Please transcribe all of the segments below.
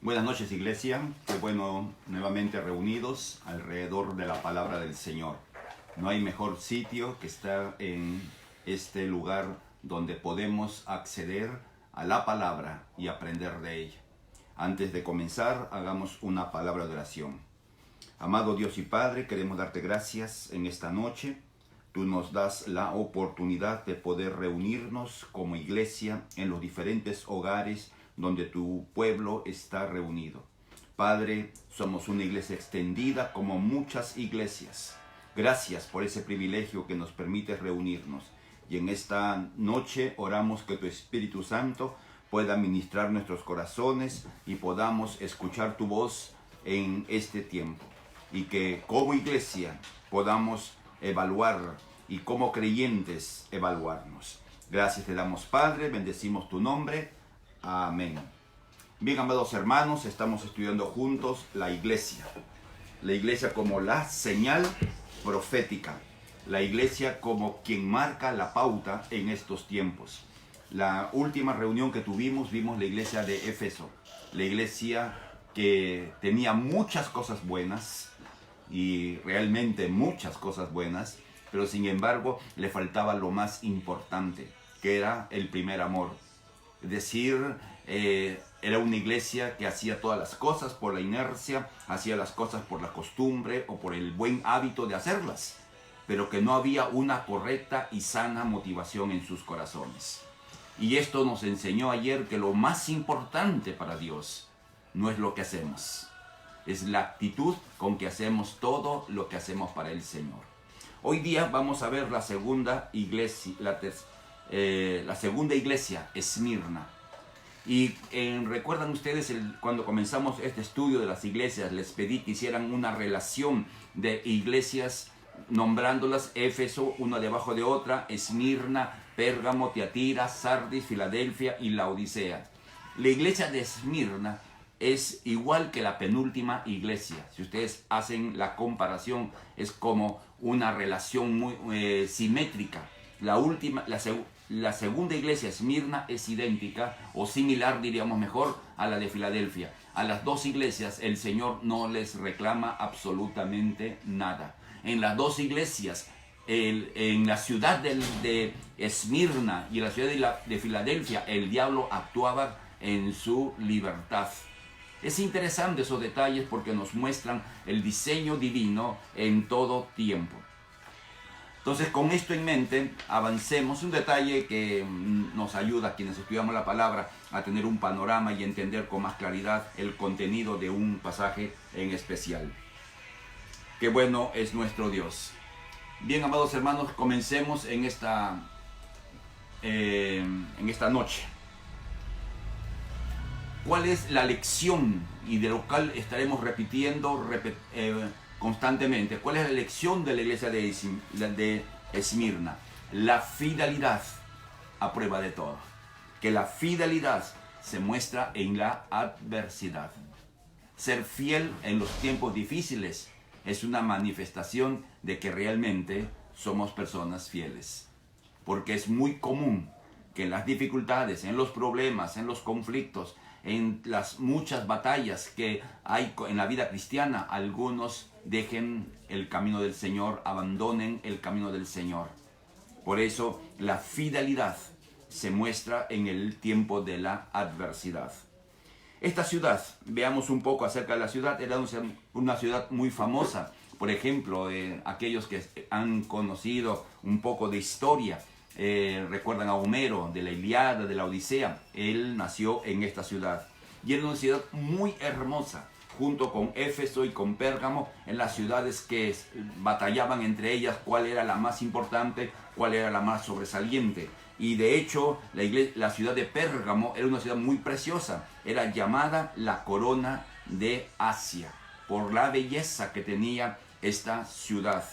Buenas noches, iglesia. Qué bueno nuevamente reunidos alrededor de la palabra del Señor. No hay mejor sitio que estar en este lugar donde podemos acceder a la palabra y aprender de ella. Antes de comenzar, hagamos una palabra de oración. Amado Dios y Padre, queremos darte gracias en esta noche. Tú nos das la oportunidad de poder reunirnos como iglesia en los diferentes hogares donde tu pueblo está reunido. Padre, somos una iglesia extendida como muchas iglesias. Gracias por ese privilegio que nos permite reunirnos. Y en esta noche oramos que tu Espíritu Santo pueda ministrar nuestros corazones y podamos escuchar tu voz en este tiempo. Y que como iglesia podamos evaluar y como creyentes evaluarnos. Gracias te damos, Padre, bendecimos tu nombre. Amén. Bien, amados hermanos, estamos estudiando juntos la iglesia. La iglesia como la señal profética. La iglesia como quien marca la pauta en estos tiempos. La última reunión que tuvimos, vimos la iglesia de Éfeso. La iglesia que tenía muchas cosas buenas y realmente muchas cosas buenas, pero sin embargo le faltaba lo más importante, que era el primer amor. Es decir, era una iglesia que hacía todas las cosas por la inercia, hacía las cosas por la costumbre o por el buen hábito de hacerlas, pero que no había una correcta y sana motivación en sus corazones. Y esto nos enseñó ayer que lo más importante para Dios no es lo que hacemos, es la actitud con que hacemos todo lo que hacemos para el Señor. Hoy día vamos a ver la segunda iglesia, la segunda iglesia, Esmirna. Y recuerdan ustedes cuando comenzamos este estudio de las iglesias, les pedí que hicieran una relación de iglesias nombrándolas Éfeso, una debajo de otra, Esmirna, Pérgamo, Tiatira, Sardis, Filadelfia y Laodicea. La iglesia de Esmirna es igual que la penúltima iglesia. Si ustedes hacen la comparación, es como una relación muy simétrica. La segunda iglesia, Esmirna, es idéntica o similar, diríamos mejor, a la de Filadelfia. A las dos iglesias el Señor no les reclama absolutamente nada. En las dos iglesias, en la ciudad de Esmirna y en la ciudad de Filadelfia, el diablo actuaba en su libertad. Es interesante esos detalles porque nos muestran el diseño divino en todo tiempo. Entonces, con esto en mente, avancemos. Un detalle que nos ayuda a quienes estudiamos la palabra a tener un panorama y entender con más claridad el contenido de un pasaje en especial. Qué bueno es nuestro Dios. Bien, amados hermanos, comencemos en esta noche. ¿Cuál es la lección? Y de lo cual estaremos repitiendo constantemente. ¿Cuál es la lección de la iglesia de Esmirna? La fidelidad a prueba de todo. Que la fidelidad se muestra en la adversidad. Ser fiel en los tiempos difíciles es una manifestación de que realmente somos personas fieles. Porque es muy común que en las dificultades, en los problemas, en los conflictos, en las muchas batallas que hay en la vida cristiana, algunos dejen el camino del Señor, abandonen el camino del Señor. Por eso la fidelidad se muestra en el tiempo de la adversidad. Esta ciudad, veamos un poco acerca de la ciudad, era una ciudad muy famosa. Por ejemplo, aquellos que han conocido un poco de historia, recuerdan a Homero, de la Ilíada, de la Odisea. Él nació en esta ciudad y era una ciudad muy hermosa, junto con Éfeso y con Pérgamo, en las ciudades que batallaban entre ellas cuál era la más importante, cuál era la más sobresaliente. Y de hecho la ciudad de Pérgamo era una ciudad muy preciosa, era llamada la corona de Asia por la belleza que tenía esta ciudad.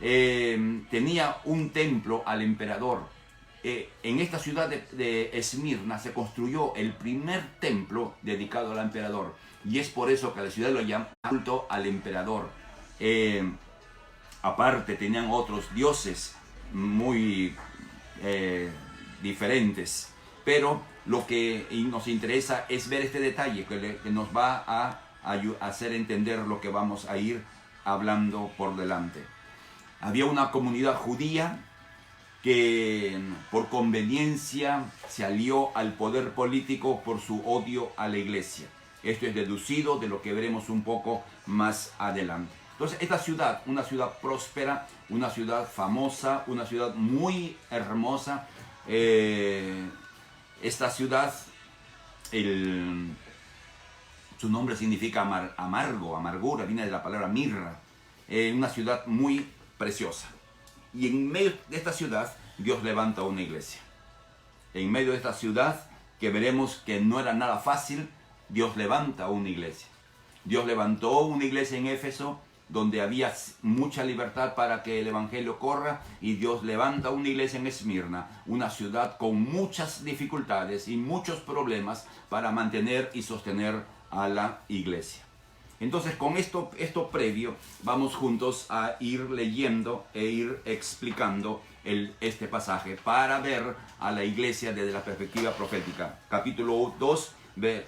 Tenía un templo al emperador. En esta ciudad de Esmirna se construyó el primer templo dedicado al emperador, y es por eso que la ciudad lo llama culto al emperador. Aparte tenían otros dioses muy diferentes, pero lo que nos interesa es ver este detalle que nos va a hacer entender lo que vamos a ir hablando por delante. Había una comunidad judía que por conveniencia se alió al poder político por su odio a la iglesia. Esto es deducido de lo que veremos un poco más adelante. Entonces, esta ciudad, una ciudad próspera, una ciudad famosa, una ciudad muy hermosa. Esta ciudad, su nombre significa amargo, amargura, viene de la palabra mirra. Una ciudad muy preciosa. Y en medio de esta ciudad, Dios levanta una iglesia. En medio de esta ciudad, que veremos que no era nada fácil, Dios levanta una iglesia. Dios levantó una iglesia en Éfeso, donde había mucha libertad para que el evangelio corra, y Dios levanta una iglesia en Esmirna, una ciudad con muchas dificultades y muchos problemas para mantener y sostener a la iglesia. Entonces, con esto previo, vamos juntos a ir leyendo e ir explicando este pasaje para ver a la iglesia desde la perspectiva profética. Capítulo 2,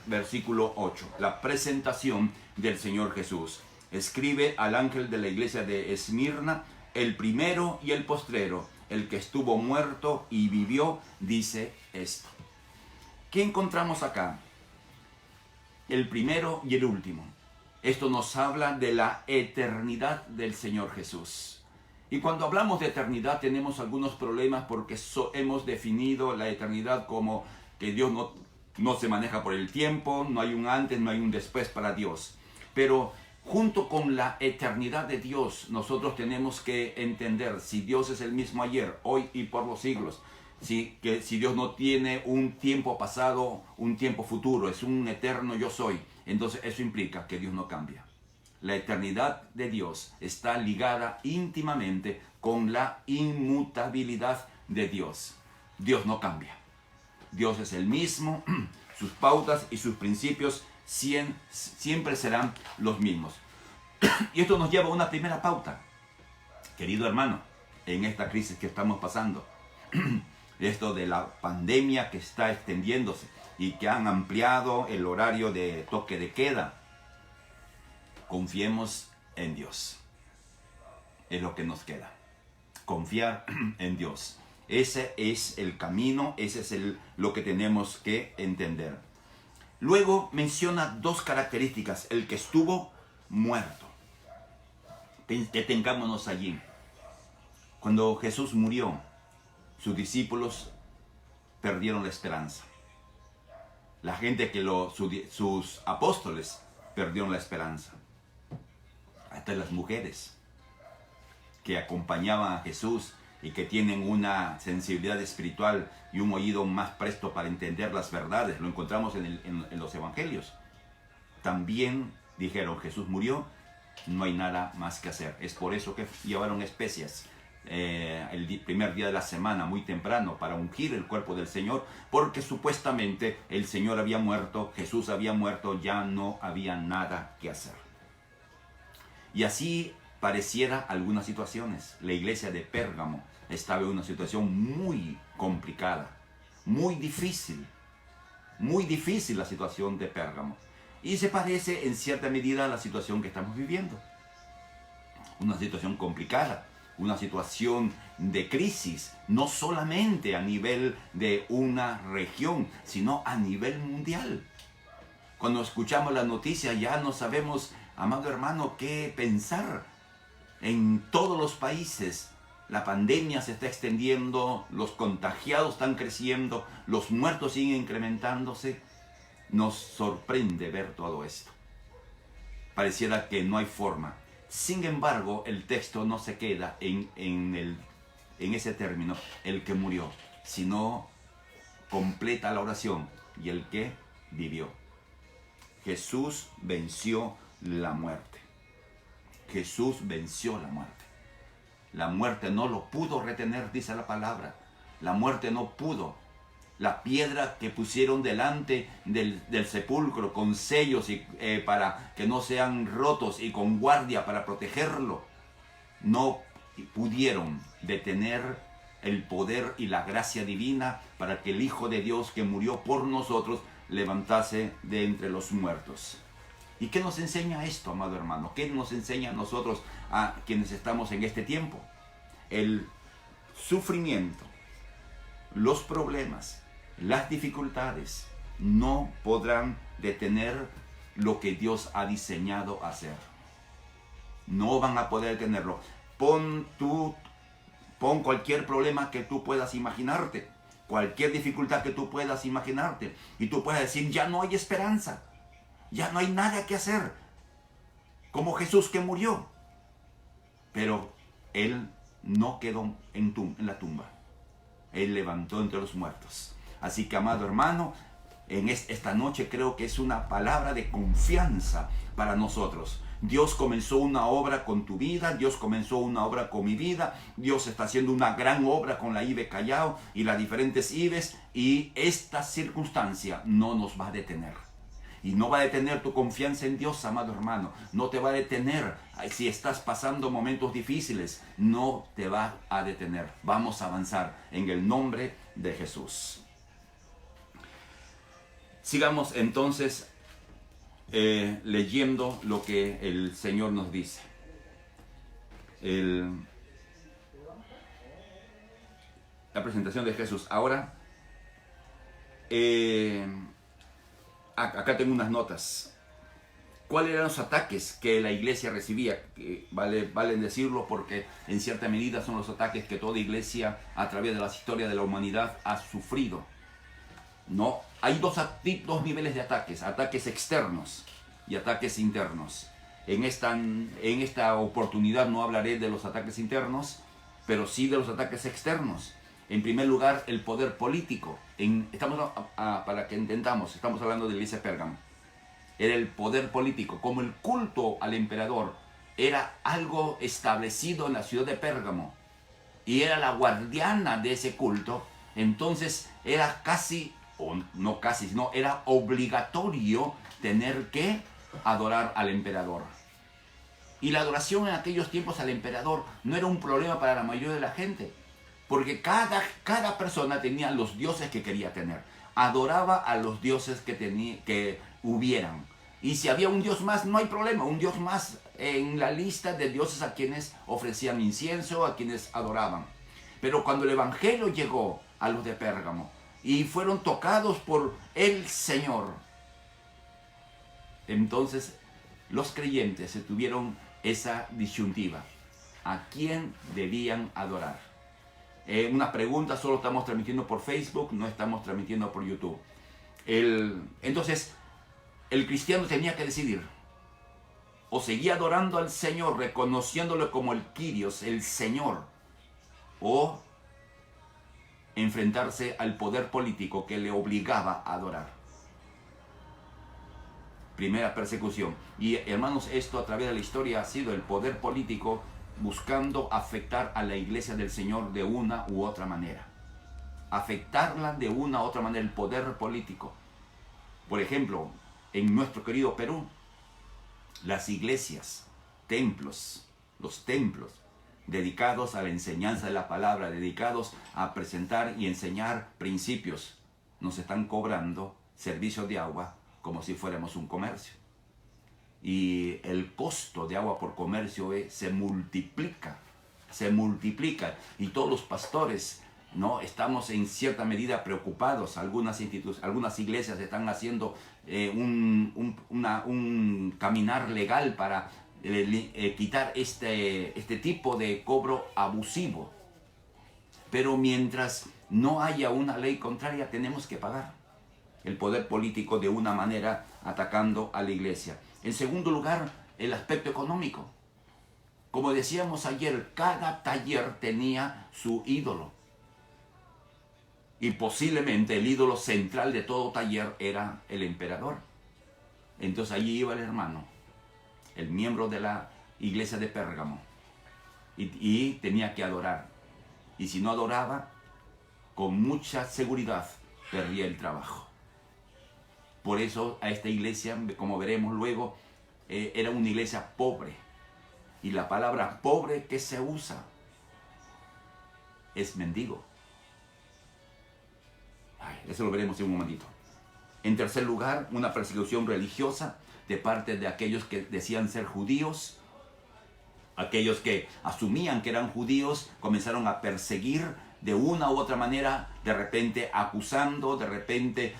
versículo 8. La presentación del Señor Jesús. Escribe al ángel de la iglesia de Esmirna, el primero y el postrero, el que estuvo muerto y vivió, dice esto. ¿Qué encontramos acá? El primero y el último. Esto nos habla de la eternidad del Señor Jesús. Y cuando hablamos de eternidad tenemos algunos problemas porque hemos definido la eternidad como que Dios no se maneja por el tiempo, no hay un antes, no hay un después para Dios. Pero junto con la eternidad de Dios, nosotros tenemos que entender si Dios es el mismo ayer, hoy y por los siglos. Si Dios no tiene un tiempo pasado, un tiempo futuro, es un eterno yo soy. Entonces eso implica que Dios no cambia. La eternidad de Dios está ligada íntimamente con la inmutabilidad de Dios. Dios no cambia. Dios es el mismo, sus pautas y sus principios siempre serán los mismos. Y esto nos lleva a una primera pauta, querido hermano, en esta crisis que estamos pasando. Esto de la pandemia que está extendiéndose y que han ampliado el horario de toque de queda. Confiemos en Dios. Es lo que nos queda. Confiar en Dios. Ese es el camino, ese es lo que tenemos que entender. Luego menciona dos características. El que estuvo muerto. Detengámonos allí. Cuando Jesús murió, sus discípulos perdieron la esperanza. La gente sus apóstoles perdieron la esperanza. Hasta las mujeres que acompañaban a Jesús y que tienen una sensibilidad espiritual y un oído más presto para entender las verdades, lo encontramos en los evangelios. También dijeron, Jesús murió, no hay nada más que hacer. Es por eso que llevaron especias el primer día de la semana, muy temprano, para ungir el cuerpo del Señor, porque supuestamente el Señor había muerto, Jesús había muerto, ya no había nada que hacer. Y así pareciera algunas situaciones. La iglesia de Pérgamo estaba en una situación muy complicada, muy difícil la situación de Pérgamo. Y se parece en cierta medida a la situación que estamos viviendo. Una situación complicada, una situación de crisis, no solamente a nivel de una región, sino a nivel mundial. Cuando escuchamos las noticias ya no sabemos, amado hermano, qué pensar. En todos los países la pandemia se está extendiendo, los contagiados están creciendo, los muertos siguen incrementándose. Nos sorprende ver todo esto. Pareciera que no hay forma. Sin embargo, el texto no se queda en ese término, el que murió, sino completa la oración, y el que vivió. Jesús venció la muerte. Jesús venció la muerte. La muerte no lo pudo retener, dice la palabra. La muerte no pudo. La piedra que pusieron delante del sepulcro con sellos para que no sean rotos y con guardia para protegerlo, no pudieron detener el poder y la gracia divina para que el Hijo de Dios que murió por nosotros levantase de entre los muertos. ¿Y qué nos enseña esto, amado hermano? ¿Qué nos enseña a nosotros, a quienes estamos en este tiempo? El sufrimiento, los problemas, las dificultades no podrán detener lo que Dios ha diseñado hacer. No van a poder detenerlo. Pon cualquier problema que tú puedas imaginarte, cualquier dificultad que tú puedas imaginarte, y tú puedas decir, ya no hay esperanza, ya no hay nada que hacer, como Jesús que murió. Pero Él no quedó en la tumba. Él levantó entre los muertos. Así que, amado hermano, en esta noche creo que es una palabra de confianza para nosotros. Dios comenzó una obra con tu vida, Dios comenzó una obra con mi vida, Dios está haciendo una gran obra con la IBE Callao y las diferentes IBES, y esta circunstancia no nos va a detener. Y no va a detener tu confianza en Dios, amado hermano. No te va a detener. Si estás pasando momentos difíciles, no te va a detener. Vamos a avanzar en el nombre de Jesús. Sigamos entonces leyendo lo que el Señor nos dice. La presentación de Jesús. Ahora, acá tengo unas notas. ¿Cuáles eran los ataques que la iglesia recibía? Valen decirlo porque en cierta medida son los ataques que toda iglesia a través de la historia de la humanidad ha sufrido. No, hay dos niveles de ataques: ataques externos y ataques internos. En esta oportunidad no hablaré de los ataques internos, pero sí de los ataques externos. En primer lugar, el poder político. Para que entendamos, estamos hablando de la iglesia de Pérgamo. Era el poder político, como el culto al emperador era algo establecido en la ciudad de Pérgamo y era la guardiana de ese culto. Entonces era era obligatorio tener que adorar al emperador. Y la adoración en aquellos tiempos al emperador no era un problema para la mayoría de la gente, porque cada persona tenía los dioses que quería tener. Adoraba a los dioses que hubieran. Y si había un dios más, no hay problema, un dios más en la lista de dioses a quienes ofrecían incienso, a quienes adoraban. Pero cuando el evangelio llegó a los de Pérgamo y fueron tocados por el Señor, entonces los creyentes se tuvieron esa disyuntiva: ¿a quién debían adorar? Una pregunta, solo estamos transmitiendo por Facebook, no estamos transmitiendo por YouTube. Entonces, el cristiano tenía que decidir: o seguía adorando al Señor, reconociéndolo como el Kyrios, el Señor, o enfrentarse al poder político que le obligaba a adorar. Primera persecución. Y hermanos, esto a través de la historia ha sido el poder político buscando afectar a la iglesia del Señor de una u otra manera. Afectarla de una u otra manera, el poder político. Por ejemplo, en nuestro querido Perú, las iglesias, los templos dedicados a la enseñanza de la palabra, dedicados a presentar y enseñar principios, nos están cobrando servicios de agua como si fuéramos un comercio. Y el costo de agua por comercio se multiplica. Y todos los pastores, ¿no?, estamos en cierta medida preocupados. Algunas iglesias están haciendo un caminar legal para quitar este tipo de cobro abusivo. Pero mientras no haya una ley contraria, tenemos que pagar. El poder político de una manera atacando a la iglesia. En segundo lugar, el aspecto económico. Como decíamos ayer, cada taller tenía su ídolo. Y posiblemente el ídolo central de todo taller era el emperador. Entonces allí iba el hermano, el miembro de la iglesia de Pérgamo, y tenía que adorar. Y si no adoraba, con mucha seguridad perdía el trabajo. Por eso a esta iglesia, como veremos luego, era una iglesia pobre. Y la palabra pobre, ¿qué se usa? es mendigo. Eso lo veremos en un momentito. En tercer lugar, una persecución religiosa de parte de aquellos que decían ser judíos. Aquellos que asumían que eran judíos comenzaron a perseguir de una u otra manera, de repente acusando, de repente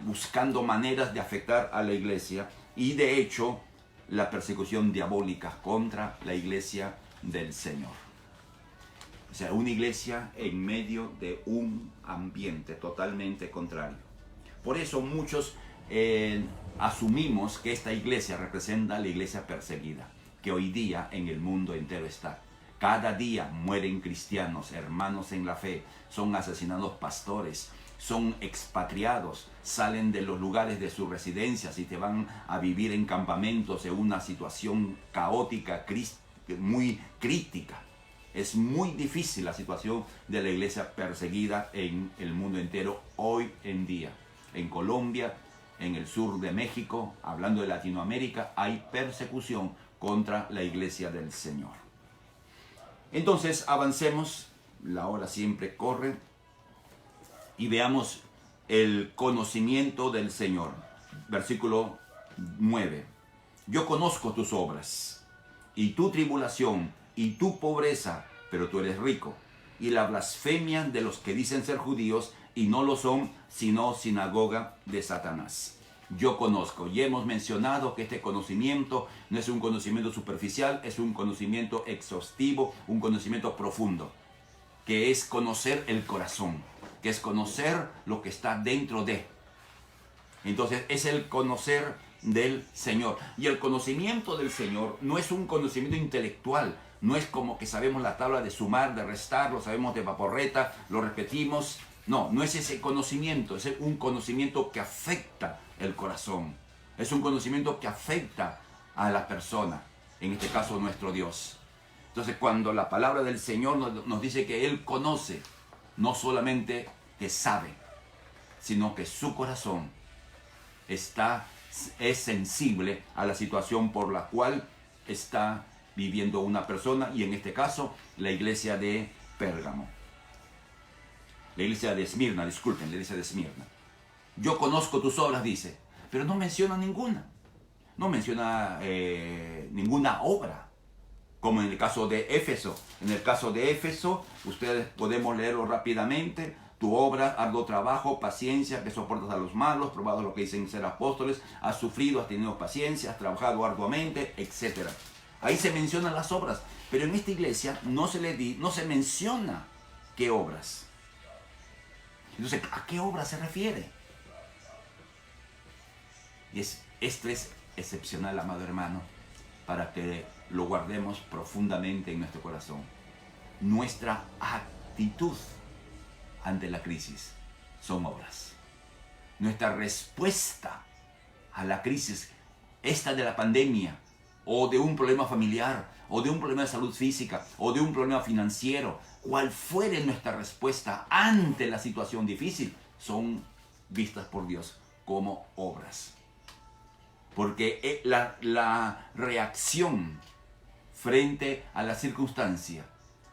buscando maneras de afectar a la iglesia. Y de hecho, la persecución diabólica contra la iglesia del Señor. O sea, una iglesia en medio de un ambiente totalmente contrario. Por eso muchos asumimos que esta iglesia representa la iglesia perseguida, que hoy día en el mundo entero está. Cada día mueren cristianos, hermanos en la fe, son asesinados pastores, son expatriados, salen de los lugares de sus residencias y te van a vivir en campamentos en una situación caótica, muy crítica. Es muy difícil la situación de la iglesia perseguida en el mundo entero hoy en día. En Colombia, en el sur de México, hablando de Latinoamérica, hay persecución contra la iglesia del Señor. Entonces avancemos, la hora siempre corre, y veamos el conocimiento del Señor. Versículo 9. Yo conozco tus obras, y tu tribulación, y tu pobreza, pero tú eres rico, y la blasfemia de los que dicen ser judíos, y no lo son, sino sinagoga de Satanás. Yo conozco, y hemos mencionado que este conocimiento no es un conocimiento superficial, es un conocimiento exhaustivo, un conocimiento profundo, que es conocer el corazón, que es conocer lo que está dentro de. Entonces es el conocer del Señor. Y el conocimiento del Señor no es un conocimiento intelectual, no es como que sabemos la tabla de sumar, de restar, lo sabemos de vaporreta, lo repetimos. No, no es ese conocimiento, es un conocimiento que afecta el corazón. Es un conocimiento que afecta a la persona, en este caso nuestro Dios. Entonces cuando la palabra del Señor nos dice que Él conoce, no solamente que sabe, sino que su corazón es sensible a la situación por la cual está viviendo una persona, y en este caso la iglesia de Pérgamo. La iglesia de Esmirna, disculpen, la iglesia de Esmirna. Yo conozco tus obras, dice, pero no menciona ninguna. No menciona ninguna obra, como en el caso de Éfeso. En el caso de Éfeso, ustedes podemos leerlo rápidamente. Tu obra, arduo trabajo, paciencia, que soportas a los malos, probado lo que dicen ser apóstoles, has sufrido, has tenido paciencia, has trabajado arduamente, etc. Ahí se mencionan las obras, pero en esta iglesia no se menciona qué obras. Entonces, ¿a qué obra se refiere? Y esto es excepcional, amado hermano, para que lo guardemos profundamente en nuestro corazón. Nuestra actitud ante la crisis son obras. Nuestra respuesta a la crisis, esta de la pandemia, o de un problema familiar, o de un problema de salud física, o de un problema financiero, cual fuere nuestra respuesta ante la situación difícil, son vistas por Dios como obras. Porque la reacción frente a la circunstancia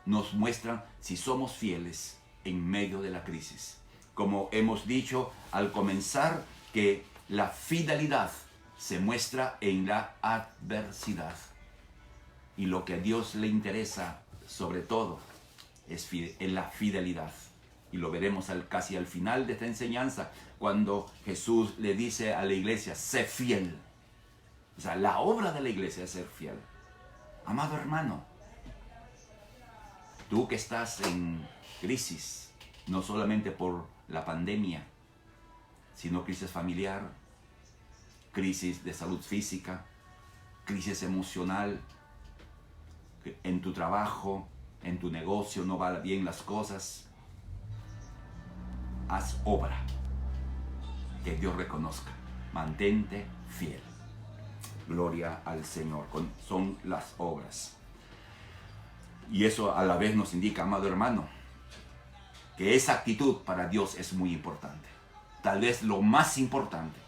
nos muestra si somos fieles en medio de la crisis. Como hemos dicho al comenzar, que la fidelidad se muestra en la adversidad. Y lo que a Dios le interesa sobre todo es la fidelidad. Y lo veremos casi al final de esta enseñanza, cuando Jesús le dice a la iglesia, sé fiel. O sea, la obra de la iglesia es ser fiel. Amado hermano, tú que estás en crisis, no solamente por la pandemia, sino crisis familiar, crisis de salud física, crisis emocional, en tu trabajo, en tu negocio no van bien las cosas, haz obra que Dios reconozca, mantente fiel. Gloria al Señor, son las obras. Y eso a la vez nos indica, amado hermano, que esa actitud para Dios es muy importante. Tal vez lo más importante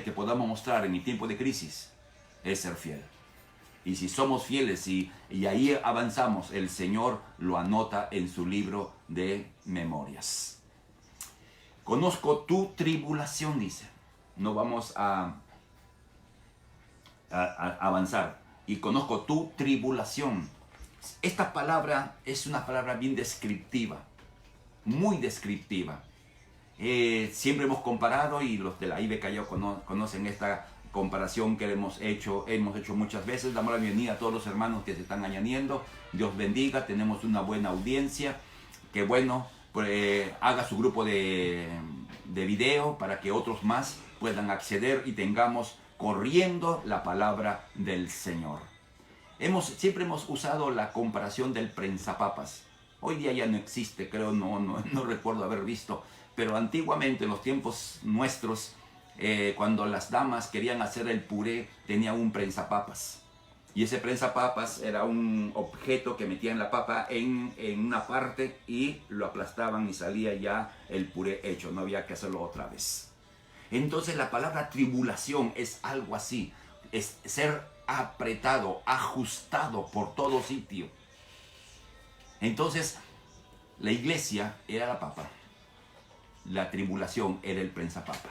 que podamos mostrar en el tiempo de crisis es ser fiel. Y si somos fieles y ahí avanzamos, el Señor lo anota en su libro de memorias. Conozco tu tribulación, dice. No vamos a avanzar. Y conozco tu tribulación. Esta palabra es una palabra bien descriptiva, muy descriptiva. Siempre hemos comparado, y los de la IB Callao conocen esta comparación que hemos hecho muchas veces. Damos la bienvenida a todos los hermanos que se están añadiendo. Dios bendiga, tenemos una buena audiencia. Que bueno, pues, haga su grupo de video para que otros más puedan acceder y tengamos corriendo la palabra del Señor. Siempre hemos usado la comparación del prensapapas. Hoy día ya no existe, creo, no recuerdo haber visto, pero antiguamente en los tiempos nuestros, cuando las damas querían hacer el puré, tenía un prensapapas. Y ese prensapapas era un objeto que metían la papa en una parte y lo aplastaban y salía ya el puré hecho, no había que hacerlo otra vez. Entonces la palabra tribulación es algo así, es ser apretado, ajustado por todo sitio. Entonces la iglesia era la papa, la tribulación era el prensapapa.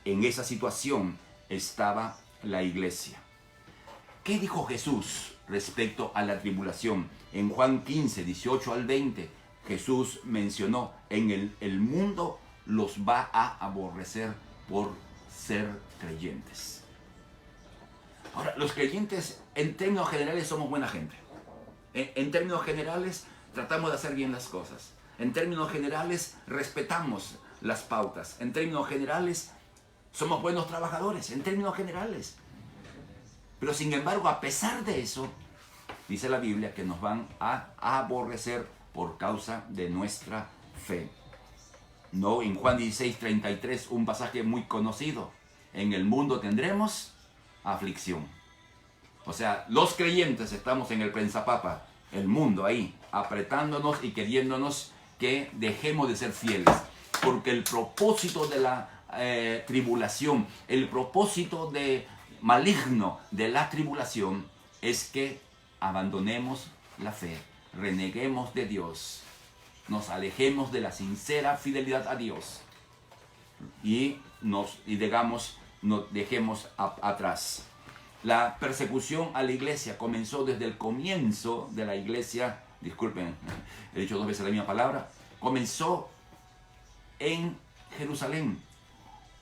En esa situación estaba la iglesia. ¿Qué dijo Jesús respecto a la tribulación? En Juan 15, 18 al 20, Jesús mencionó, en el mundo los va a aborrecer por ser creyentes. Ahora, los creyentes en términos generales somos buena gente. En términos generales tratamos de hacer bien las cosas. En términos generales respetamos las pautas. En términos generales somos buenos trabajadores. En términos generales. Pero sin embargo, a pesar de eso, dice la Biblia que nos van a aborrecer por causa de nuestra fe. No, en Juan 16, 33, un pasaje muy conocido. En el mundo tendremos aflicción. O sea, los creyentes estamos en el prensapapa, el mundo ahí, apretándonos y queriéndonos que dejemos de ser fieles. Porque el propósito de la tribulación, el propósito maligno de la tribulación es que abandonemos la fe, reneguemos de Dios, nos alejemos de la sincera fidelidad a Dios y nos dejemos atrás. La persecución a la iglesia comenzó desde el comienzo de la iglesia. Disculpen, he dicho 2 veces la misma palabra. Comenzó en Jerusalén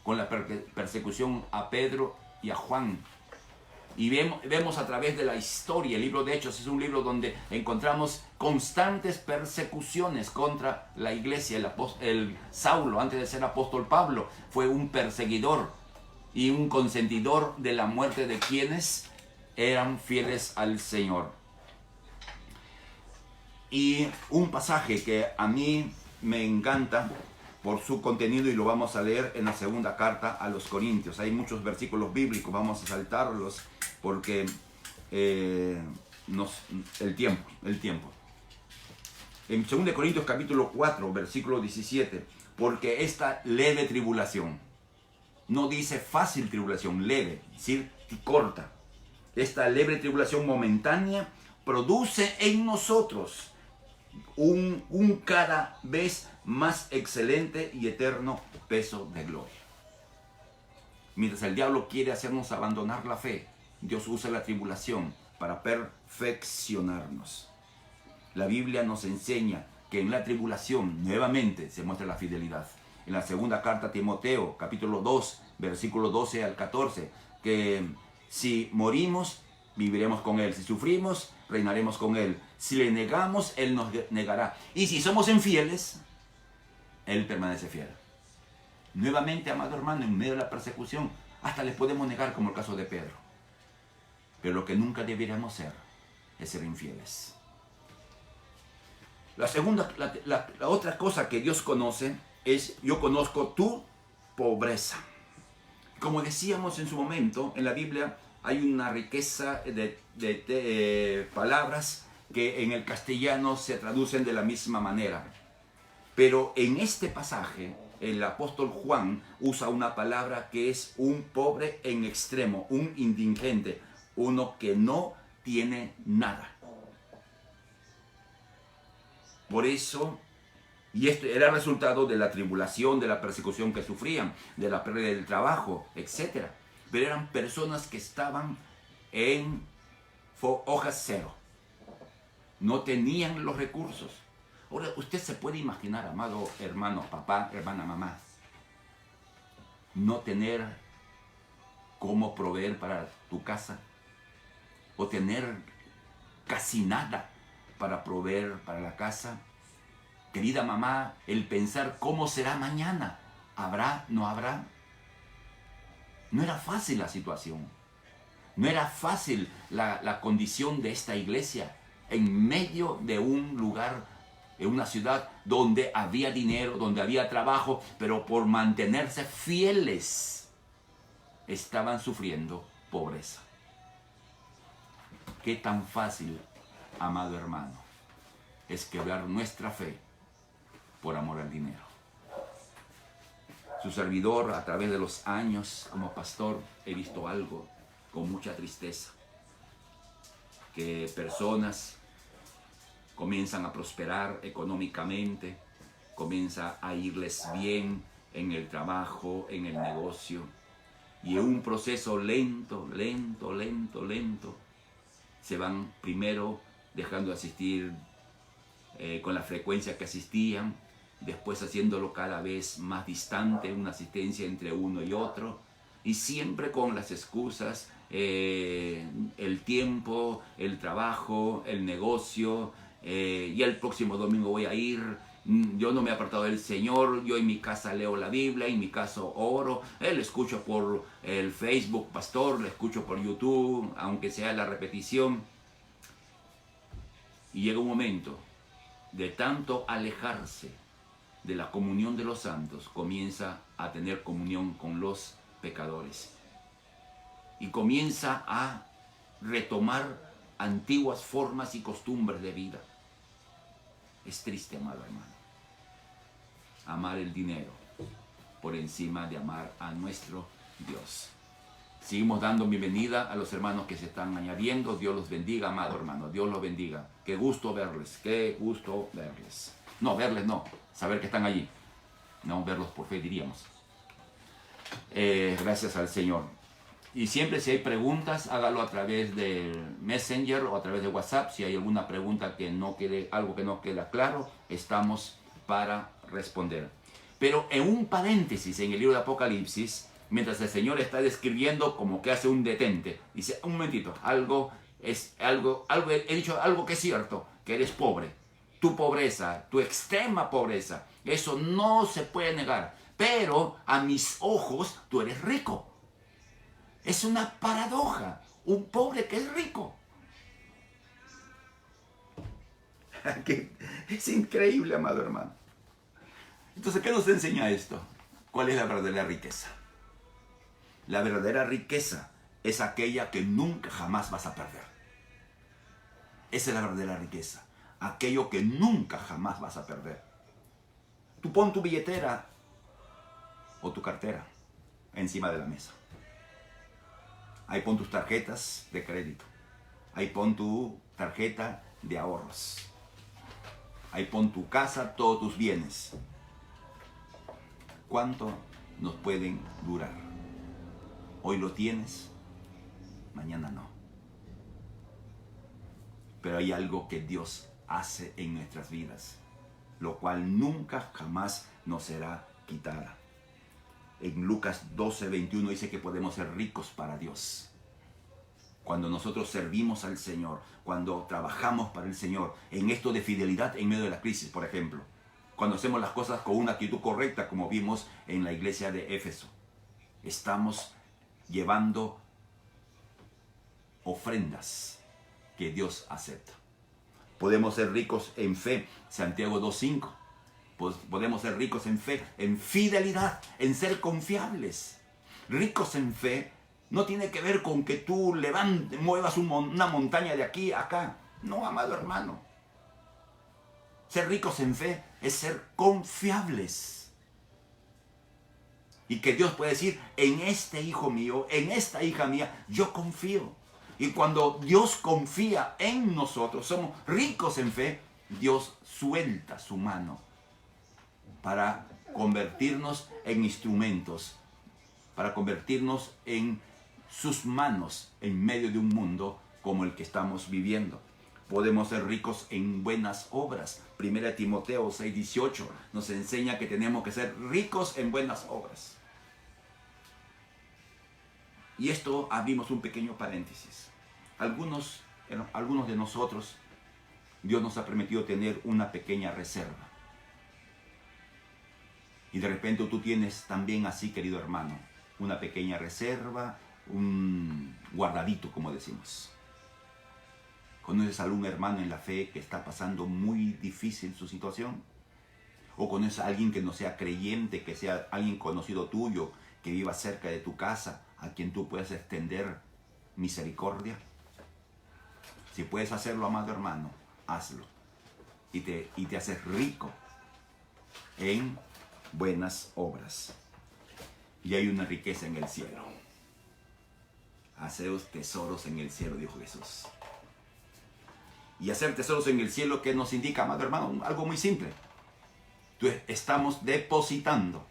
con la persecución a Pedro y a Juan. Y vemos a través de la historia, el libro de Hechos es un libro donde encontramos constantes persecuciones contra la iglesia. El Saulo, antes de ser apóstol Pablo, fue un perseguidor y un consentidor de la muerte de quienes eran fieles al Señor. Y un pasaje que a mí me encanta por su contenido, y lo vamos a leer en la segunda carta a los Corintios. Hay muchos versículos bíblicos, vamos a saltarlos porque el tiempo. En 2 Corintios capítulo 4, versículo 17, porque esta leve tribulación, no dice fácil tribulación, leve, es decir, corta. Esta leve tribulación momentánea produce en nosotros un cada vez más excelente y eterno peso de gloria. Mientras el diablo quiere hacernos abandonar la fe, Dios usa la tribulación para perfeccionarnos. La Biblia nos enseña que en la tribulación nuevamente se muestra la fidelidad. En la segunda carta a Timoteo, capítulo 2, versículo 12 al 14, que si morimos, viviremos con Él. Si sufrimos, reinaremos con Él. Si le negamos, Él nos negará. Y si somos infieles, Él permanece fiel. Nuevamente, amado hermano, en medio de la persecución, hasta les podemos negar, como el caso de Pedro. Pero lo que nunca deberíamos ser es ser infieles. La otra cosa que Dios conoce es: yo conozco tu pobreza. Como decíamos en su momento, en la Biblia hay una riqueza de palabras que en el castellano se traducen de la misma manera. Pero en este pasaje, el apóstol Juan usa una palabra que es un pobre en extremo, un indigente, uno que no tiene nada. Por eso, y esto era resultado de la tribulación, de la persecución que sufrían, de la pérdida del trabajo, etc. Pero eran personas que estaban en hoja cero. No tenían los recursos. Ahora, usted se puede imaginar, amado hermano, papá, hermana, mamá, no tener cómo proveer para tu casa, o tener casi nada para proveer para la casa. Querida mamá, el pensar cómo será mañana, ¿habrá, no habrá? No era fácil la situación, no era fácil la condición de esta iglesia en medio de un lugar, en una ciudad donde había dinero, donde había trabajo, pero por mantenerse fieles estaban sufriendo pobreza. Qué tan fácil, amado hermano, es quebrar nuestra fe por amor al dinero. Su servidor, a través de los años como pastor, he visto algo con mucha tristeza, que personas comienzan a prosperar económicamente, comienza a irles bien en el trabajo, en el negocio, y en un proceso lento, se van primero dejando de asistir con la frecuencia que asistían, después haciéndolo cada vez más distante, una asistencia entre uno y otro, y siempre con las excusas, el tiempo, el trabajo, el negocio, y el próximo domingo voy a ir, yo no me he apartado del Señor, yo en mi casa leo la Biblia, en mi casa oro, le escucho por el Facebook, pastor, le escucho por YouTube, aunque sea la repetición. Y llega un momento de tanto alejarse de la comunión de los santos, comienza a tener comunión con los pecadores. Y comienza a retomar antiguas formas y costumbres de vida. Es triste, amado hermano, amar el dinero por encima de amar a nuestro Dios. Seguimos dando bienvenida a los hermanos que se están añadiendo. Dios los bendiga, amado hermano. Dios los bendiga. Qué gusto verles. Qué gusto verles. No, verles no. Saber que están allí. No verlos por fe, diríamos. Gracias al Señor. Y siempre si hay preguntas, hágalo a través del Messenger o a través de WhatsApp. Si hay alguna pregunta que no quede, algo que no queda claro, estamos para responder. Pero en un paréntesis en el libro de Apocalipsis, mientras el Señor está describiendo, como que hace un detente, dice, un momentito, he dicho algo que es cierto, que eres pobre. Tu pobreza, tu extrema pobreza, eso no se puede negar. Pero a mis ojos tú eres rico. Es una paradoja, un pobre que es rico. Es increíble, amado hermano. Entonces, ¿qué nos enseña esto? ¿Cuál es la verdadera riqueza? La verdadera riqueza es aquella que nunca jamás vas a perder. Esa es la verdadera riqueza. Aquello que nunca jamás vas a perder. Tú pon tu billetera o tu cartera encima de la mesa. Ahí pon tus tarjetas de crédito. Ahí pon tu tarjeta de ahorros. Ahí pon tu casa, todos tus bienes. ¿Cuánto nos pueden durar? Hoy lo tienes, mañana no. Pero hay algo que Dios hace en nuestras vidas, lo cual nunca jamás nos será quitada. En Lucas 12:21 dice que podemos ser ricos para Dios. Cuando nosotros servimos al Señor, cuando trabajamos para el Señor, en esto de fidelidad en medio de la crisis, por ejemplo. Cuando hacemos las cosas con una actitud correcta, como vimos en la iglesia de Éfeso. Estamos llevando ofrendas que Dios acepta. Podemos ser ricos en fe, Santiago 2:5. Podemos ser ricos en fe, en fidelidad, en ser confiables. Ricos en fe no tiene que ver con que tú muevas una montaña de aquí a acá. No, amado hermano. Ser ricos en fe es ser confiables. Y que Dios puede decir, en este hijo mío, en esta hija mía, yo confío. Y cuando Dios confía en nosotros, somos ricos en fe, Dios suelta su mano para convertirnos en instrumentos, para convertirnos en sus manos en medio de un mundo como el que estamos viviendo. Podemos ser ricos en buenas obras. 1 Timoteo 6:18 nos enseña que tenemos que ser ricos en buenas obras. Y esto abrimos un pequeño paréntesis. Algunos de nosotros, Dios nos ha permitido tener una pequeña reserva. Y de repente tú tienes también así, querido hermano, una pequeña reserva, un guardadito, como decimos. ¿Conoces a algún hermano en la fe que está pasando muy difícil su situación? ¿O conoces a alguien que no sea creyente, que sea alguien conocido tuyo, que viva cerca de tu casa, a quien tú puedas extender misericordia? Si puedes hacerlo, amado hermano, hazlo. Y te haces rico en buenas obras. Y hay una riqueza en el cielo. Haceos tesoros en el cielo, dijo Jesús. Y hacer tesoros en el cielo, ¿qué nos indica, amado hermano? Algo muy simple. Estamos depositando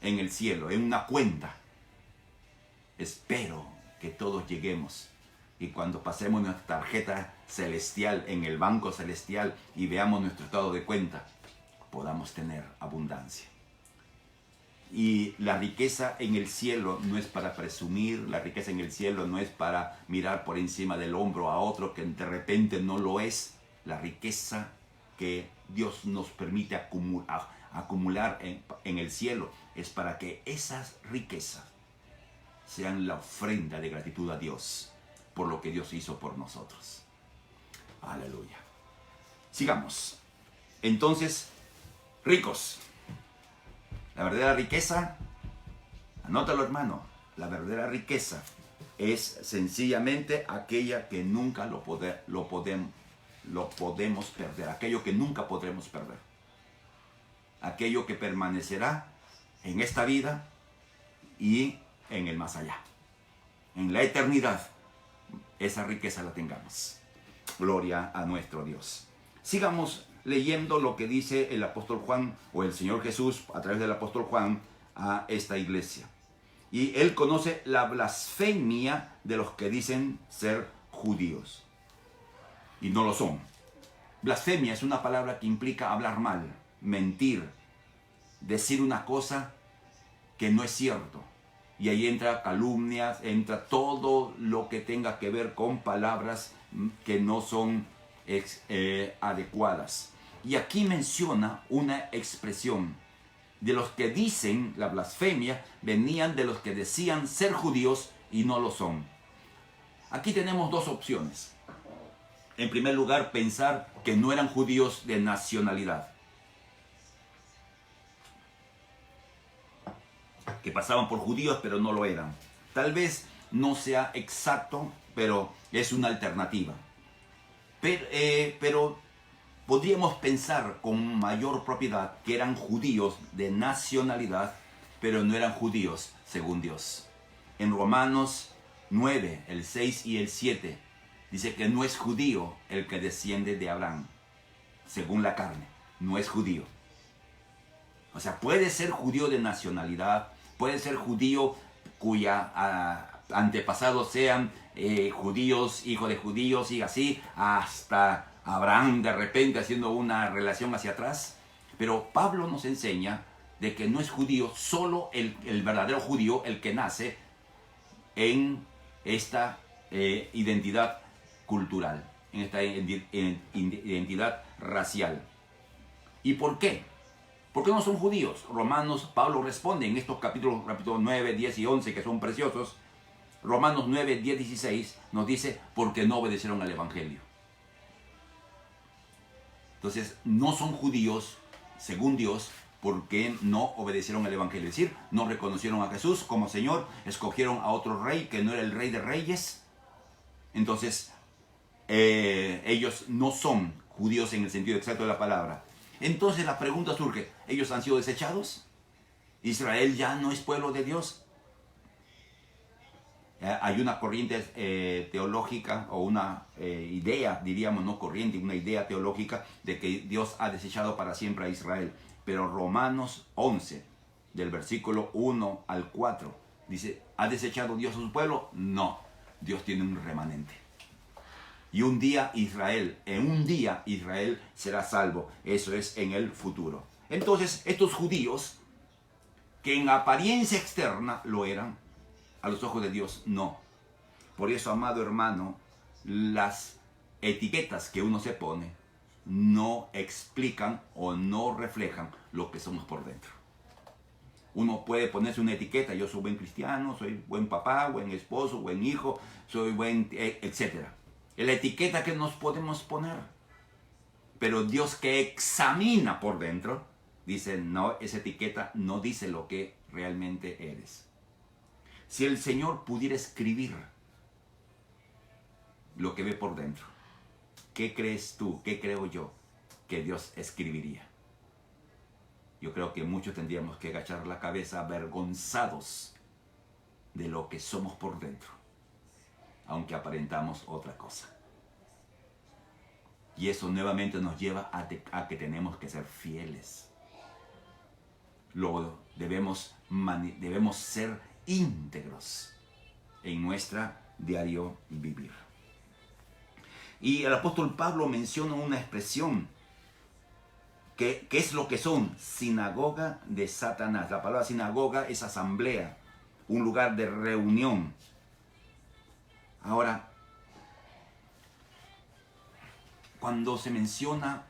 en el cielo, en una cuenta. Espero que todos lleguemos y cuando pasemos nuestra tarjeta celestial en el banco celestial y veamos nuestro estado de cuenta, podamos tener abundancia. Y la riqueza en el cielo no es para presumir, la riqueza en el cielo no es para mirar por encima del hombro a otro que de repente no lo es. La riqueza que Dios nos permite acumular en el cielo es para que esas riquezas sean la ofrenda de gratitud a Dios por lo que Dios hizo por nosotros. Aleluya. Sigamos. Entonces, ricos. La verdadera riqueza, anótalo hermano, la verdadera riqueza es sencillamente aquella que nunca lo podemos perder, aquello que nunca podremos perder, aquello que permanecerá en esta vida y en el más allá, en la eternidad. Esa riqueza la tengamos. Gloria a nuestro Dios. Sigamos leyendo lo que dice el apóstol Juan o el Señor Jesús a través del apóstol Juan a esta iglesia. Y él conoce la blasfemia de los que dicen ser judíos y no lo son. Blasfemia es una palabra que implica hablar mal, mentir, decir una cosa que no es cierto. Y ahí entra calumnias, entra todo lo que tenga que ver con palabras que no son adecuadas. Y aquí menciona una expresión de los que dicen la blasfemia, venían de los que decían ser judíos y no lo son. Aquí tenemos dos opciones. En primer lugar, pensar que no eran judíos de nacionalidad, que pasaban por judíos pero no lo eran. Tal vez no sea exacto, pero es una alternativa. Pero podríamos pensar con mayor propiedad que eran judíos de nacionalidad, pero no eran judíos según Dios. En Romanos 9, el 6 y el 7, dice que no es judío el que desciende de Abraham, según la carne, no es judío. O sea, puede ser judío de nacionalidad, puede ser judío cuya antepasados sean judíos, hijos de judíos y así, hasta Abraham de repente haciendo una relación hacia atrás. Pero Pablo nos enseña de que no es judío solo el verdadero judío, el que nace en esta identidad cultural, en esta identidad racial. ¿Y por qué? ¿Por qué no son judíos? Pablo responde en estos capítulos 9, 10 y 11 que son preciosos. Romanos 9, 10, 16 nos dice porque no obedecieron al evangelio. Entonces no son judíos según Dios porque no obedecieron al evangelio. Es decir, no reconocieron a Jesús como Señor, escogieron a otro rey que no era el rey de reyes. Entonces ellos no son judíos en el sentido exacto de la palabra. Entonces la pregunta surge, ¿ellos han sido desechados? ¿Israel ya no es pueblo de Dios? Hay una corriente teológica o una idea, diríamos, no corriente, una idea teológica de que Dios ha desechado para siempre a Israel. Pero Romanos 11, del versículo 1 al 4, dice, ¿ha desechado Dios a su pueblo? No, Dios tiene un remanente. Y un día Israel, en un día Israel será salvo. Eso es en el futuro. Entonces, estos judíos, que en apariencia externa lo eran, a los ojos de Dios no. Por eso, amado hermano, las etiquetas que uno se pone no explican o no reflejan lo que somos por dentro. Uno puede ponerse una etiqueta, yo soy buen cristiano, soy buen papá, buen esposo, buen hijo, soy buen, etc. Es la etiqueta que nos podemos poner. Pero Dios, que examina por dentro, dice, no, esa etiqueta no dice lo que realmente eres. Si el Señor pudiera escribir lo que ve por dentro, ¿qué crees tú, qué creo yo que Dios escribiría? Yo creo que muchos tendríamos que agachar la cabeza avergonzados de lo que somos por dentro, aunque aparentamos otra cosa. Y eso nuevamente nos lleva a que tenemos que ser fieles. Luego debemos ser íntegros en nuestro diario vivir. Y el apóstol Pablo menciona una expresión que es lo que son: sinagoga de Satanás. La palabra sinagoga es asamblea, un lugar de reunión. Ahora, cuando se menciona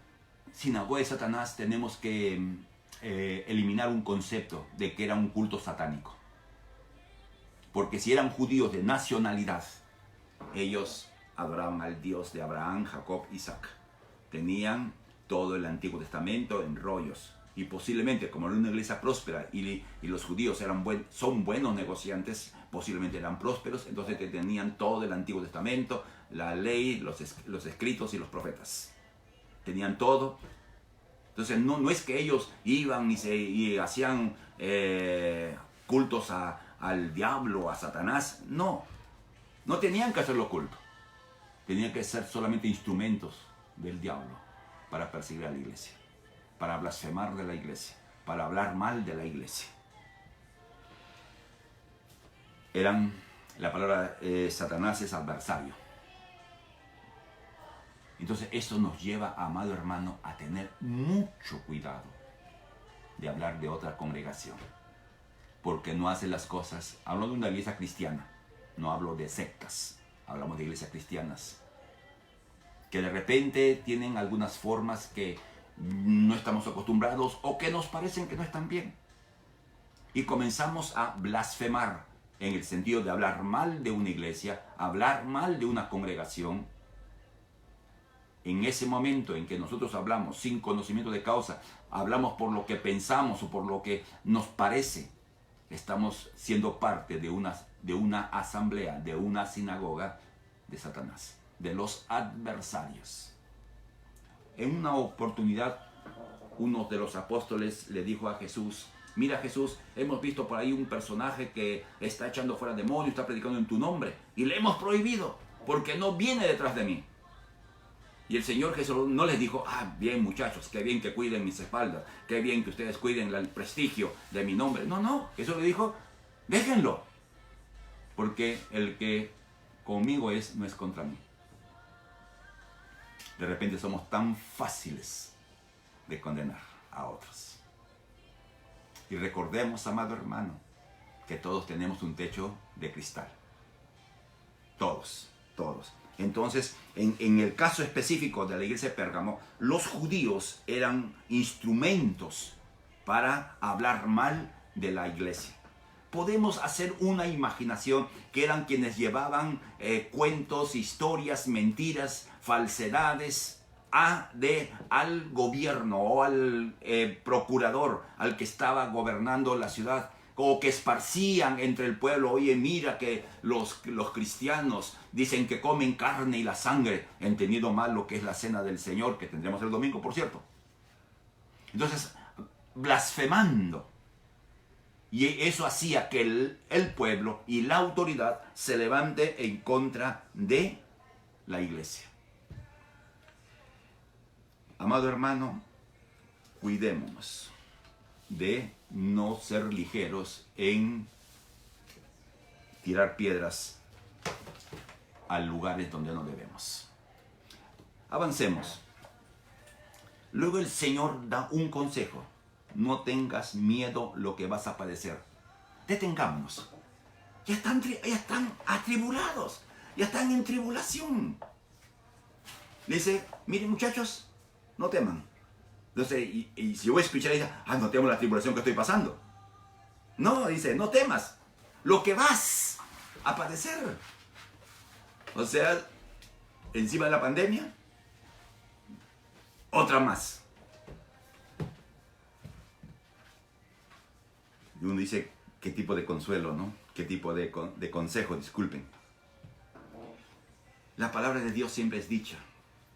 sinagoga de Satanás, tenemos que eliminar un concepto de que era un culto satánico. Porque si eran judíos de nacionalidad, ellos adoraban al Dios de Abraham, Jacob, Isaac. Tenían todo el Antiguo Testamento en rollos. Y posiblemente, como era una iglesia próspera y los judíos son buenos negociantes, posiblemente eran prósperos, entonces tenían todo el Antiguo Testamento, la ley, los escritos y los profetas. Tenían todo. Entonces no es que ellos iban y hacían cultos al diablo, a Satanás. No tenían que hacerlo culto. Tenían que ser solamente instrumentos del diablo para perseguir a la iglesia, para blasfemar de la iglesia, para hablar mal de la iglesia. La palabra Satanás es adversario. Entonces esto nos lleva, amado hermano, a tener mucho cuidado de hablar de otra congregación, porque no hace las cosas. Hablo de una iglesia cristiana, no hablo de sectas, hablamos de iglesias cristianas que de repente tienen algunas formas que no estamos acostumbrados o que nos parecen que no están bien, y comenzamos a blasfemar en el sentido de hablar mal de una iglesia, hablar mal de una congregación. En ese momento en que nosotros hablamos sin conocimiento de causa, hablamos por lo que pensamos o por lo que nos parece, estamos siendo parte de una asamblea, de una sinagoga de Satanás, de los adversarios. En una oportunidad, uno de los apóstoles le dijo a Jesús: mira, Jesús, hemos visto por ahí un personaje que está echando fuera demonios, está predicando en tu nombre, y le hemos prohibido porque no viene detrás de mí. Y el Señor Jesús no les dijo: bien, muchachos, qué bien que cuiden mis espaldas, qué bien que ustedes cuiden el prestigio de mi nombre. No, Jesús le dijo: déjenlo, porque el que conmigo no es contra mí. De repente somos tan fáciles de condenar a otros. Y recordemos, amado hermano, que todos tenemos un techo de cristal. Todos. Entonces, en el caso específico de la iglesia de Pérgamo, los judíos eran instrumentos para hablar mal de la iglesia. Podemos hacer una imaginación que eran quienes llevaban cuentos, historias, mentiras, falsedades al gobierno o al procurador, al que estaba gobernando la ciudad, o que esparcían entre el pueblo: oye, mira que los cristianos dicen que comen carne y la sangre, entendiendo mal lo que es la cena del Señor, que tendremos el domingo, por cierto. Entonces, blasfemando. Y eso hacía que el pueblo y la autoridad se levante en contra de la iglesia. Amado hermano, cuidémonos de no ser ligeros en tirar piedras a lugares donde no debemos. Avancemos. Luego el Señor da un consejo. No tengas miedo lo que vas a padecer. Detengámonos. Ya están atribulados. Ya están en tribulación. Le dice, miren muchachos, no teman. Entonces, y si yo escuchar ella, no temo la tribulación que estoy pasando. No, dice, no temas lo que vas a padecer. O sea, encima de la pandemia, otra más. Y uno dice, ¿qué tipo de consuelo, no? ¿Qué tipo de consejo? Disculpen. La palabra de Dios siempre es dicha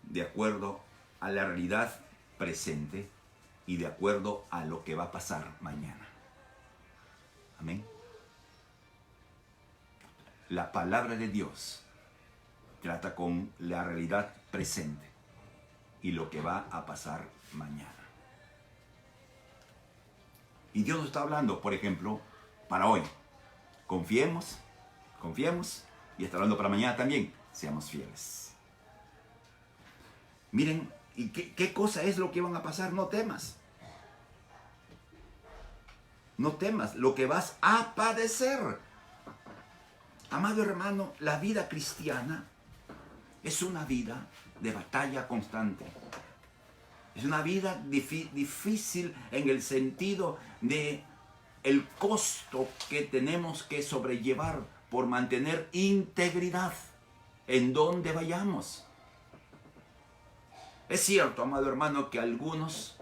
de acuerdo a la realidad presente y de acuerdo a lo que va a pasar mañana. Amén. La palabra de Dios trata con la realidad presente y lo que va a pasar mañana. Y Dios nos está hablando, por ejemplo, para hoy. Confiemos, y está hablando para mañana también. Seamos fieles. Miren, ¿y qué cosa es lo que van a pasar? No temas. No temas lo que vas a padecer. Amado hermano, la vida cristiana es una vida de batalla constante. Es una vida difícil en el sentido de el costo que tenemos que sobrellevar por mantener integridad en donde vayamos. Es cierto, amado hermano, que algunos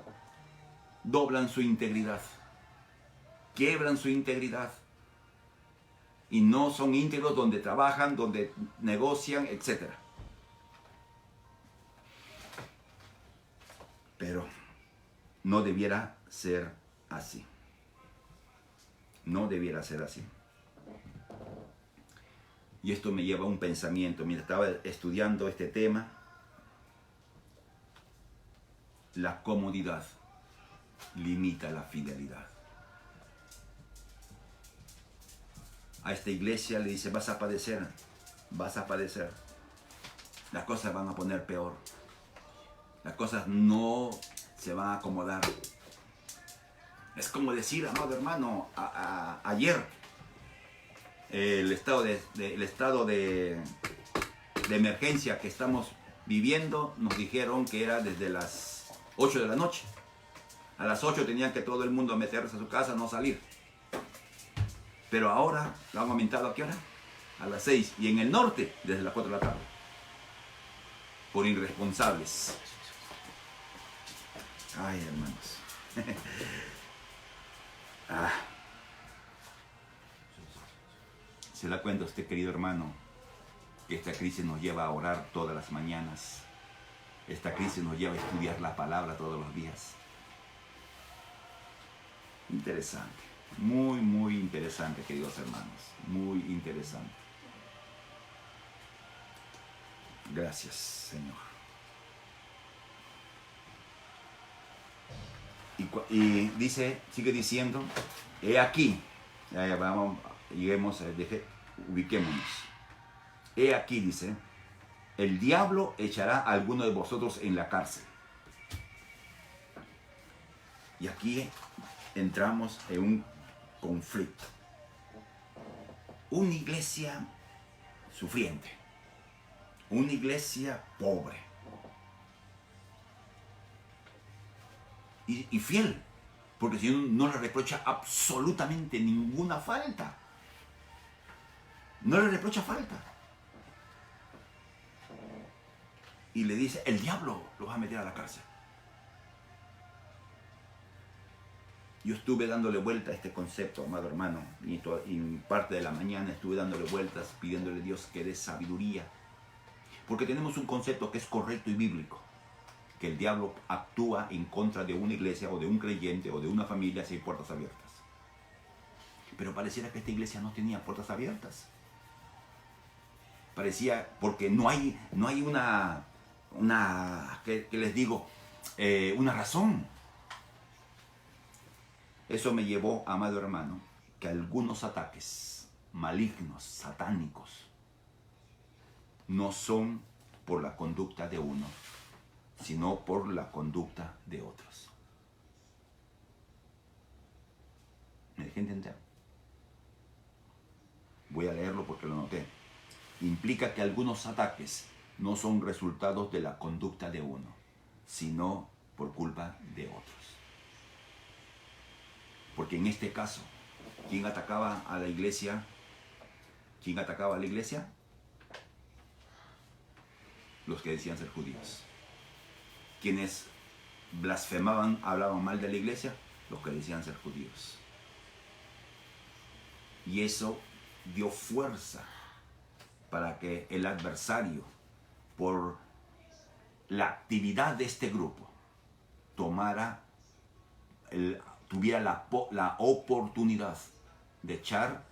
doblan su integridad, quiebran su integridad y no son íntegros donde trabajan, donde negocian, etc. Pero no debiera ser así. No debiera ser así. Y esto me lleva a un pensamiento. Mientras estaba estudiando este tema, la comodidad limita la fidelidad. A esta iglesia le dice, vas a padecer. Las cosas van a poner peor. Las cosas no se van a acomodar. Es como decir, amado hermano, ayer el estado de emergencia que estamos viviendo, nos dijeron que era desde las 8 de la noche. A las 8 tenían que todo el mundo meterse a su casa, no salir. Pero ahora lo han aumentado ¿a qué hora? A las 6. Y en el norte, desde las 4 de la tarde. Por irresponsables. Ay, hermanos. ¿Se da cuenta usted, querido hermano, que esta crisis nos lleva a orar todas las mañanas? Esta crisis nos lleva a estudiar la palabra todos los días. Interesante. Muy, muy interesante, queridos hermanos. Muy interesante. Gracias, Señor. Y dice, sigue diciendo, he aquí, ya vamos, lleguemos, ubiquémonos. He aquí, dice, el diablo echará a alguno de vosotros en la cárcel. Y aquí entramos en un conflicto. Una iglesia sufriente, una iglesia pobre y fiel, porque el Señor no le reprocha absolutamente ninguna falta. No le reprocha falta. Y le dice, el diablo lo va a meter a la cárcel. Yo estuve dándole vuelta a este concepto, amado hermano, y parte de la mañana estuve dándole vueltas, pidiéndole a Dios que dé sabiduría. Porque tenemos un concepto que es correcto y bíblico, que el diablo actúa en contra de una iglesia o de un creyente o de una familia si hay puertas abiertas. pero pareciera que esta iglesia no tenía puertas abiertas. Parecía, porque no hay ¿qué les digo? Una razón. Eso me llevó, amado hermano, que algunos ataques malignos, satánicos, no son por la conducta de uno, sino por la conducta de otros. ¿Me dejé entender? Voy a leerlo porque lo noté. Implica que algunos ataques no son resultados de la conducta de uno, sino por culpa de otros. Porque en este caso, ¿quién atacaba a la iglesia? ¿Quién atacaba a la iglesia? Los que decían ser judíos. ¿Quiénes blasfemaban, hablaban mal de la iglesia? Los que decían ser judíos. Y eso dio fuerza para que el adversario, por la actividad de este grupo, tuviera la oportunidad de echar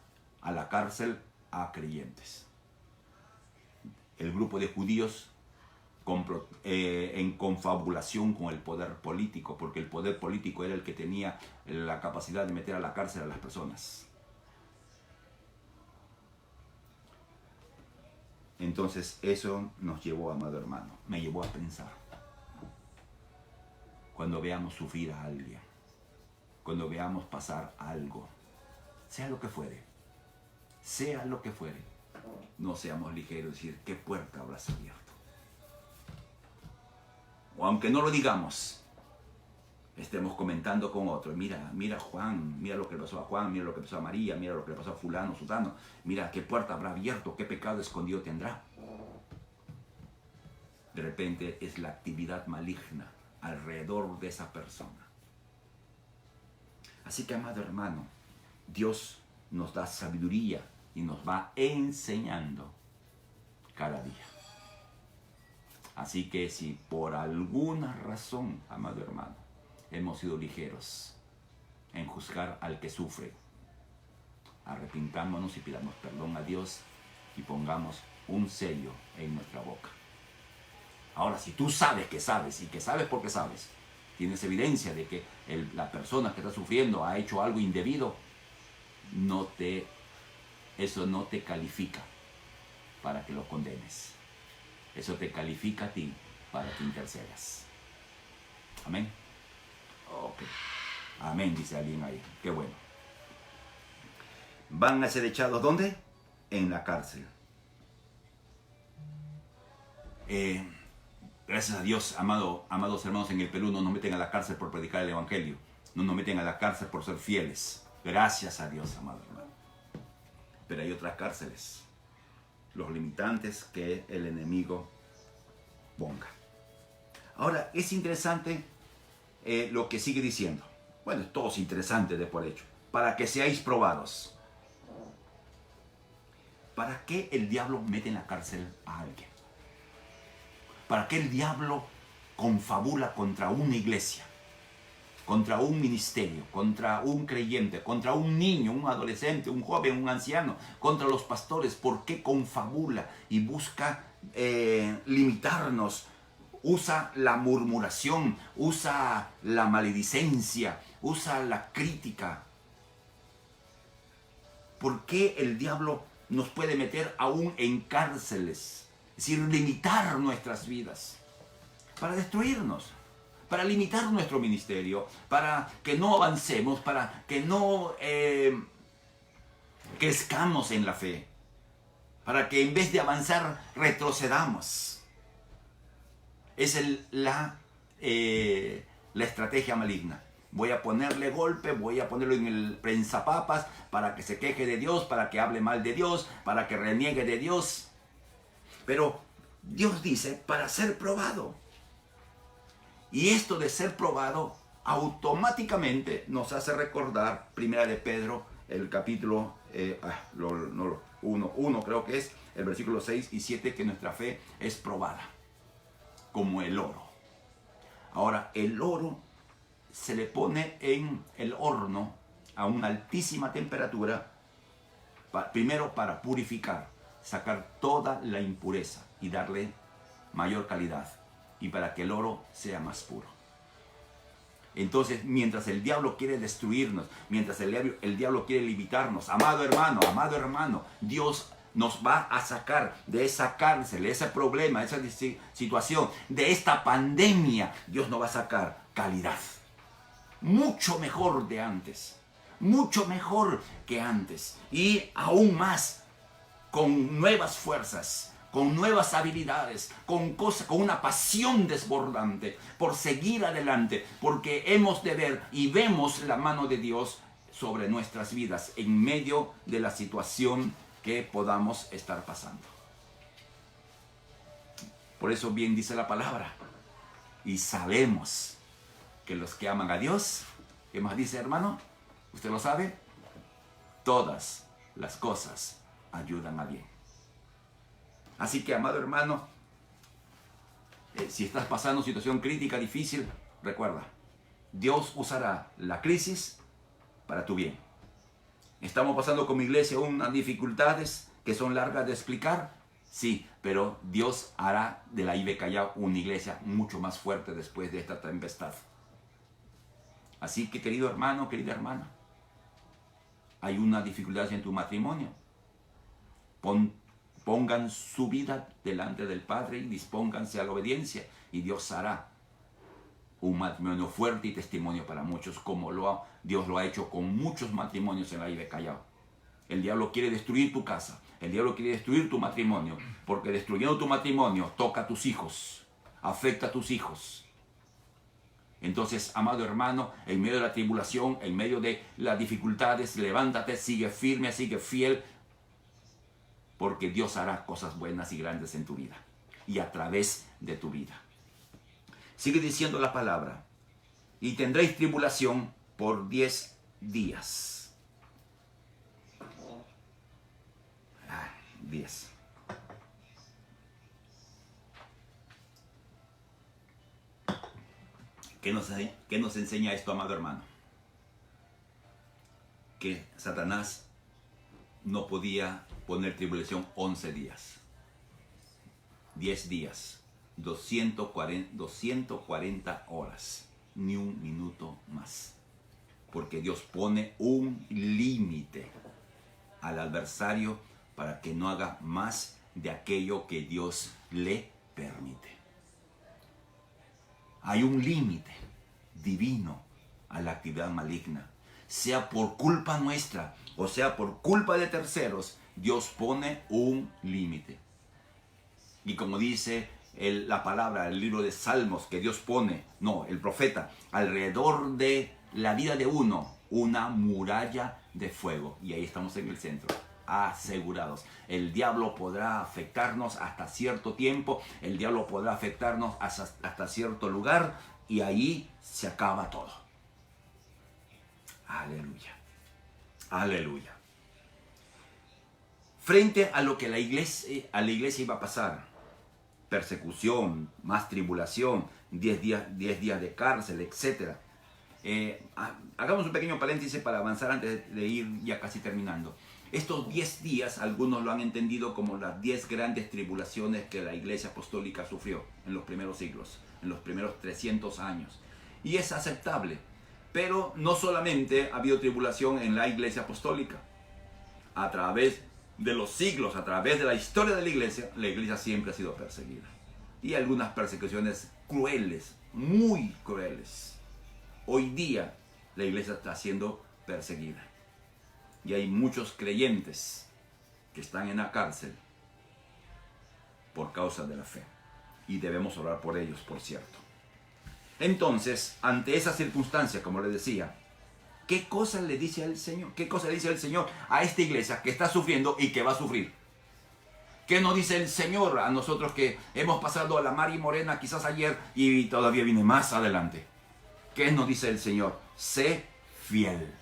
a la cárcel a creyentes. El grupo de judíos en confabulación con el poder político, porque el poder político era el que tenía la capacidad de meter a la cárcel a las personas. Entonces eso nos llevó, amado hermano, me llevó a pensar. Cuando veamos sufrir a alguien, cuando veamos pasar algo, sea lo que fuere, no seamos ligeros, decir, ¿qué puerta habrás abierto? O aunque no lo digamos, estemos comentando con otros, mira Juan, mira lo que le pasó a Juan, mira lo que le pasó a María, mira lo que le pasó a fulano, sutano, mira qué puerta habrá abierto, qué pecado escondido tendrá. De repente es la actividad maligna alrededor de esa persona. Así que, amado hermano, Dios nos da sabiduría y nos va enseñando cada día. Así que si por alguna razón, amado hermano, hemos sido ligeros en juzgar al que sufre, arrepintámonos y pidamos perdón a Dios y pongamos un sello en nuestra boca. Ahora, si tú sabes que sabes y que sabes porque sabes, tienes evidencia de que la persona que está sufriendo ha hecho algo indebido, eso no te califica para que lo condenes. Eso te califica a ti para que intercedas. Amén. Ok. Amén, dice alguien ahí. Qué bueno. ¿Van a ser echados dónde? En la cárcel. Gracias a Dios, amados hermanos, en el Perú no nos meten a la cárcel por predicar el evangelio. No nos meten a la cárcel por ser fieles. Gracias a Dios, amado hermano. Pero hay otras cárceles. Los limitantes que el enemigo ponga. Ahora, es interesante lo que sigue diciendo. Bueno, todo es interesante de por hecho. Para que seáis probados. ¿Para qué el diablo mete en la cárcel a alguien? ¿Para qué el diablo confabula contra una iglesia? Contra un ministerio, contra un creyente, contra un niño, un adolescente, un joven, un anciano, contra los pastores. ¿Por qué confabula y busca limitarnos? Usa la murmuración, usa la maledicencia, usa la crítica. ¿Por qué el diablo nos puede meter aún en cárceles? Es decir, limitar nuestras vidas, para destruirnos, para limitar nuestro ministerio, para que no avancemos, para que no crezcamos en la fe, para que en vez de avanzar retrocedamos. Es la estrategia maligna. Voy a ponerle golpe, voy a ponerlo en el prensapapas para que se queje de Dios, para que hable mal de Dios, para que reniegue de Dios. Pero Dios dice, para ser probado. Y esto de ser probado automáticamente nos hace recordar, primera de Pedro, el capítulo 1 creo que es, el versículo 6 y 7, que nuestra fe es probada, como el oro. Ahora, el oro se le pone en el horno a una altísima temperatura, primero para purificar, sacar toda la impureza y darle mayor calidad, y para que el oro sea más puro. Entonces, mientras el diablo quiere destruirnos, mientras el diablo quiere limitarnos, amado hermano, Dios nos va a sacar de esa cárcel, de ese problema, de esa situación, de esta pandemia. Dios nos va a sacar calidad. Mucho mejor de antes. Mucho mejor que antes. Y aún más, con nuevas fuerzas, con nuevas habilidades, con una pasión desbordante por seguir adelante, porque hemos de ver y vemos la mano de Dios sobre nuestras vidas en medio de la situación que podamos estar pasando. Por eso bien dice la palabra, y sabemos que los que aman a Dios, ¿qué más dice, hermano? ¿Usted lo sabe? Todas las cosas ayudan a bien. Así que, amado hermano, si estás pasando situación crítica, difícil, recuerda, Dios usará la crisis para tu bien. ¿Estamos pasando como iglesia unas dificultades que son largas de explicar? Sí, pero Dios hará de la IB Callao una iglesia mucho más fuerte después de esta tempestad. Así que, querido hermano, querida hermana, hay una dificultad en tu matrimonio. Pongan su vida delante del Padre y dispónganse a la obediencia, y Dios hará un matrimonio fuerte y testimonio para muchos, como Dios lo ha hecho con muchos matrimonios en la IB Callao. El diablo quiere destruir tu casa, el diablo quiere destruir tu matrimonio, porque destruyendo tu matrimonio toca a tus hijos, afecta a tus hijos. Entonces, amado hermano, en medio de la tribulación, en medio de las dificultades, levántate, sigue firme, sigue fiel, porque Dios hará cosas buenas y grandes en tu vida y a través de tu vida. Sigue diciendo la palabra, y tendréis tribulación por 10 días. 10. ¿Qué nos enseña esto, amado hermano? Que Satanás no podía poner tribulación 11 días. 10 días. 240 horas. Ni un minuto más. Porque Dios pone un límite al adversario para que no haga más de aquello que Dios le permite. Hay un límite divino a la actividad maligna. Sea por culpa nuestra o sea por culpa de terceros, Dios pone un límite. Y como dice la palabra, el libro de Salmos, que Dios pone, el profeta, alrededor de la vida de uno, una muralla de fuego. Y ahí estamos en el centro, asegurados. El diablo podrá afectarnos hasta cierto tiempo, el diablo podrá afectarnos hasta cierto lugar, y ahí se acaba todo. Aleluya. Aleluya. Frente a lo que a la iglesia iba a pasar, persecución, más tribulación, 10 días de cárcel, etc. Hagamos un pequeño paréntesis para avanzar antes de ir ya casi terminando. Estos 10 días, algunos lo han entendido como las 10 grandes tribulaciones que la iglesia apostólica sufrió en los primeros siglos, en los primeros 300 años. Y es aceptable, pero no solamente ha habido tribulación en la iglesia apostólica. A través de los siglos, a través de la historia de la iglesia siempre ha sido perseguida. Y algunas persecuciones crueles, muy crueles. Hoy día la iglesia está siendo perseguida. Y hay muchos creyentes que están en la cárcel por causa de la fe. Y debemos orar por ellos, por cierto. Entonces, ante esa circunstancia, como les decía, ¿qué cosa le dice el Señor? ¿Qué cosa le dice el Señor a esta iglesia que está sufriendo y que va a sufrir? ¿Qué nos dice el Señor a nosotros que hemos pasado a la mar y morena quizás ayer y todavía viene más adelante? ¿Qué nos dice el Señor? Sé fiel.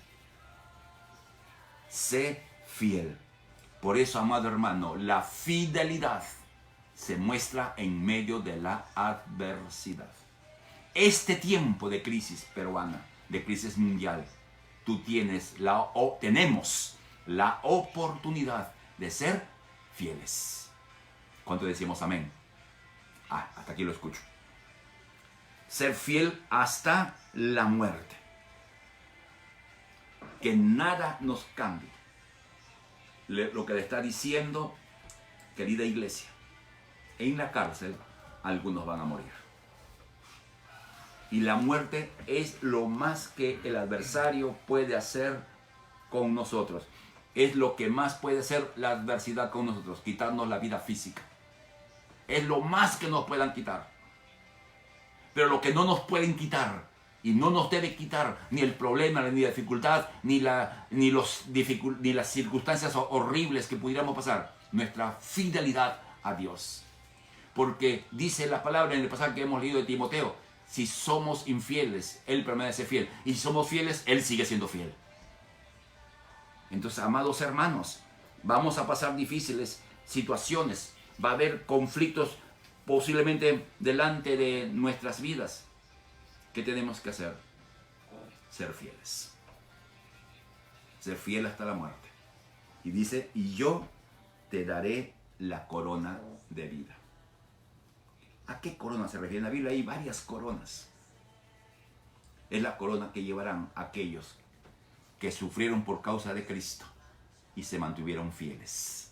Sé fiel. Por eso, amado hermano, la fidelidad se muestra en medio de la adversidad. Este tiempo de crisis peruana, de crisis mundial, tenemos la oportunidad de ser fieles. ¿Cuánto decimos amén? Hasta aquí lo escucho. Ser fiel hasta la muerte. Que nada nos cambie. Lo que le está diciendo, querida iglesia, en la cárcel algunos van a morir. Y la muerte es lo más que el adversario puede hacer con nosotros. Es lo que más puede hacer la adversidad con nosotros, quitarnos la vida física. Es lo más que nos puedan quitar. Pero lo que no nos pueden quitar, y no nos debe quitar ni el problema, ni la dificultad, ni las circunstancias horribles que pudiéramos pasar, nuestra fidelidad a Dios. Porque dice la palabra en el pasaje que hemos leído de Timoteo, si somos infieles, Él permanece fiel. Y si somos fieles, Él sigue siendo fiel. Entonces, amados hermanos, vamos a pasar difíciles situaciones. Va a haber conflictos posiblemente delante de nuestras vidas. ¿Qué tenemos que hacer? Ser fieles. Ser fiel hasta la muerte. Y dice, y yo te daré la corona de vida. ¿A qué corona se refiere? En la Biblia hay varias coronas. Es la corona que llevarán aquellos que sufrieron por causa de Cristo y se mantuvieron fieles.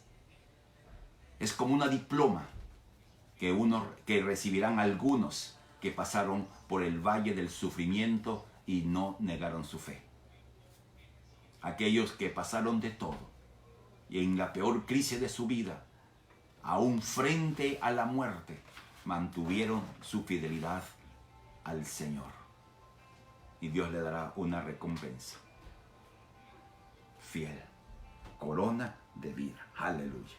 Es como una diploma que recibirán algunos que pasaron por el valle del sufrimiento y no negaron su fe. Aquellos que pasaron de todo y en la peor crisis de su vida, aún frente a la muerte, mantuvieron su fidelidad al Señor. Y Dios le dará una recompensa. Fiel. Corona de vida. Aleluya.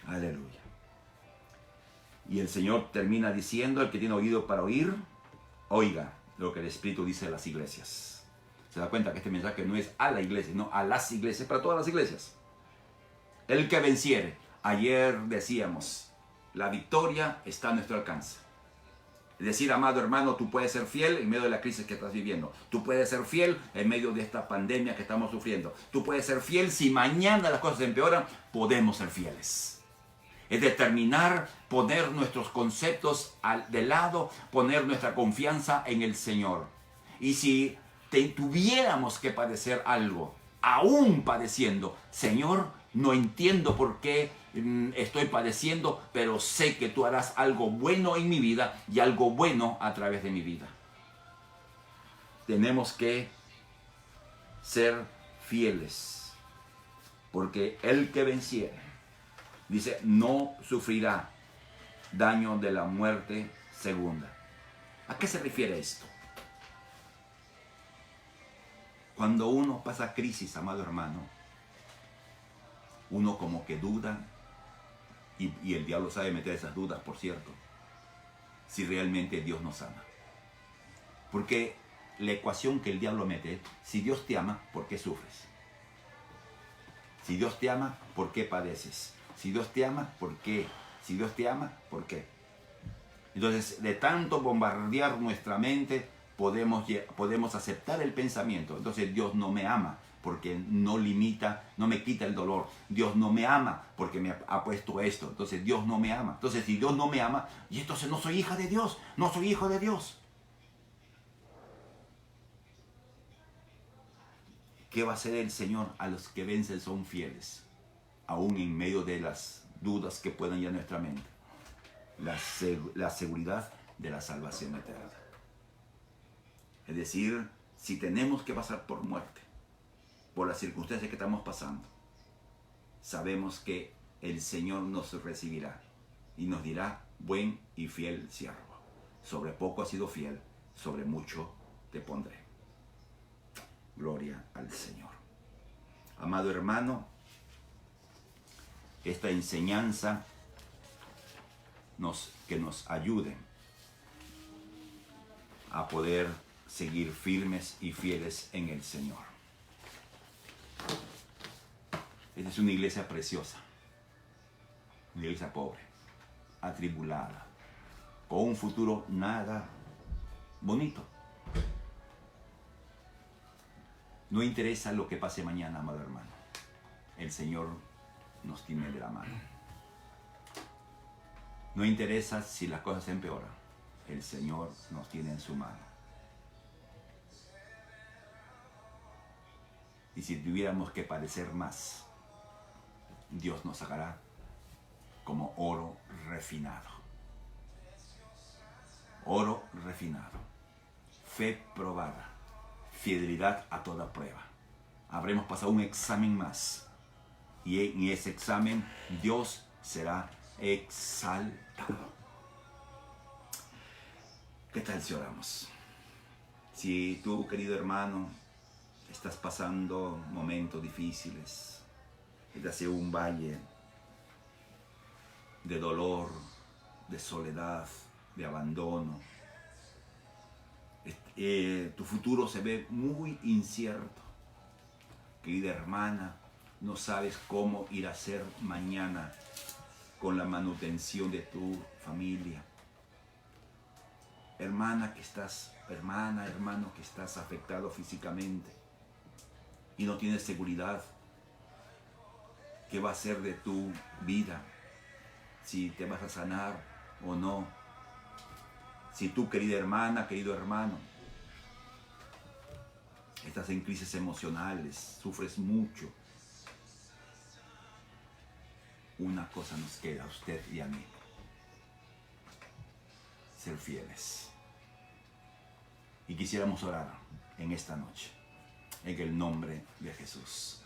Aleluya. Y el Señor termina diciendo, el que tiene oído para oír, oiga lo que el Espíritu dice a las iglesias. Se da cuenta que este mensaje no es a la iglesia, sino a las iglesias, para todas las iglesias. El que venciere. Ayer decíamos, la victoria está a nuestro alcance. Es decir, amado hermano, tú puedes ser fiel en medio de la crisis que estás viviendo. Tú puedes ser fiel en medio de esta pandemia que estamos sufriendo. Tú puedes ser fiel si mañana las cosas empeoran, podemos ser fieles. Es determinar, poner nuestros conceptos de lado, poner nuestra confianza en el Señor. Y si tuviéramos que padecer algo, aún padeciendo, Señor, no entiendo por qué estoy padeciendo, pero sé que tú harás algo bueno en mi vida y algo bueno a través de mi vida. Tenemos que ser fieles, porque el que venciere, dice, no sufrirá daño de la muerte segunda. ¿A qué se refiere esto? Cuando uno pasa crisis, amado hermano, uno como que duda, y el diablo sabe meter esas dudas, por cierto, si realmente Dios nos ama. Porque la ecuación que el diablo mete es, si Dios te ama, ¿por qué sufres? Si Dios te ama, ¿por qué padeces? Si Dios te ama, ¿por qué? Si Dios te ama, ¿por qué? Entonces, de tanto bombardear nuestra mente, podemos aceptar el pensamiento. Entonces, Dios no me ama porque no limita, no me quita el dolor. Dios no me ama porque me ha puesto esto. Entonces, Dios no me ama. Entonces, si Dios no me ama, y entonces no soy hija de Dios, no soy hijo de Dios. ¿Qué va a hacer el Señor a los que vencen son fieles? Aún en medio de las dudas que puedan ir a nuestra mente. La seguridad de la salvación eterna. Es decir, si tenemos que pasar por muerte, por las circunstancias que estamos pasando, sabemos que el Señor nos recibirá y nos dirá, buen y fiel siervo. Sobre poco has sido fiel, sobre mucho te pondré. Gloria al Señor. Amado hermano, esta enseñanza que nos ayude a poder seguir firmes y fieles en el Señor. Esta es una iglesia preciosa, una iglesia pobre, atribulada, con un futuro nada bonito. No interesa lo que pase mañana, amado hermano. El Señor nos tiene de la mano. No interesa si las cosas se empeoran. El Señor nos tiene en su mano. Y si tuviéramos que padecer más, Dios nos sacará como oro refinado. Oro refinado. Fe probada. Fidelidad a toda prueba. Habremos pasado un examen más. Y en ese examen Dios será exaltado. ¿Qué tal si oramos? Si tú, querido hermano, estás pasando momentos difíciles, estás en un valle de dolor, de soledad, de abandono, tu futuro se ve muy incierto. Querida hermana, no sabes cómo ir a hacer mañana con la manutención de tu familia. Hermano que estás afectado físicamente y no tienes seguridad. ¿Qué va a ser de tu vida? Si te vas a sanar o no. Si tú, querida hermana, querido hermano, estás en crisis emocionales, sufres mucho. Una cosa nos queda a usted y a mí: ser fieles. Y quisiéramos orar en esta noche, en el nombre de Jesús.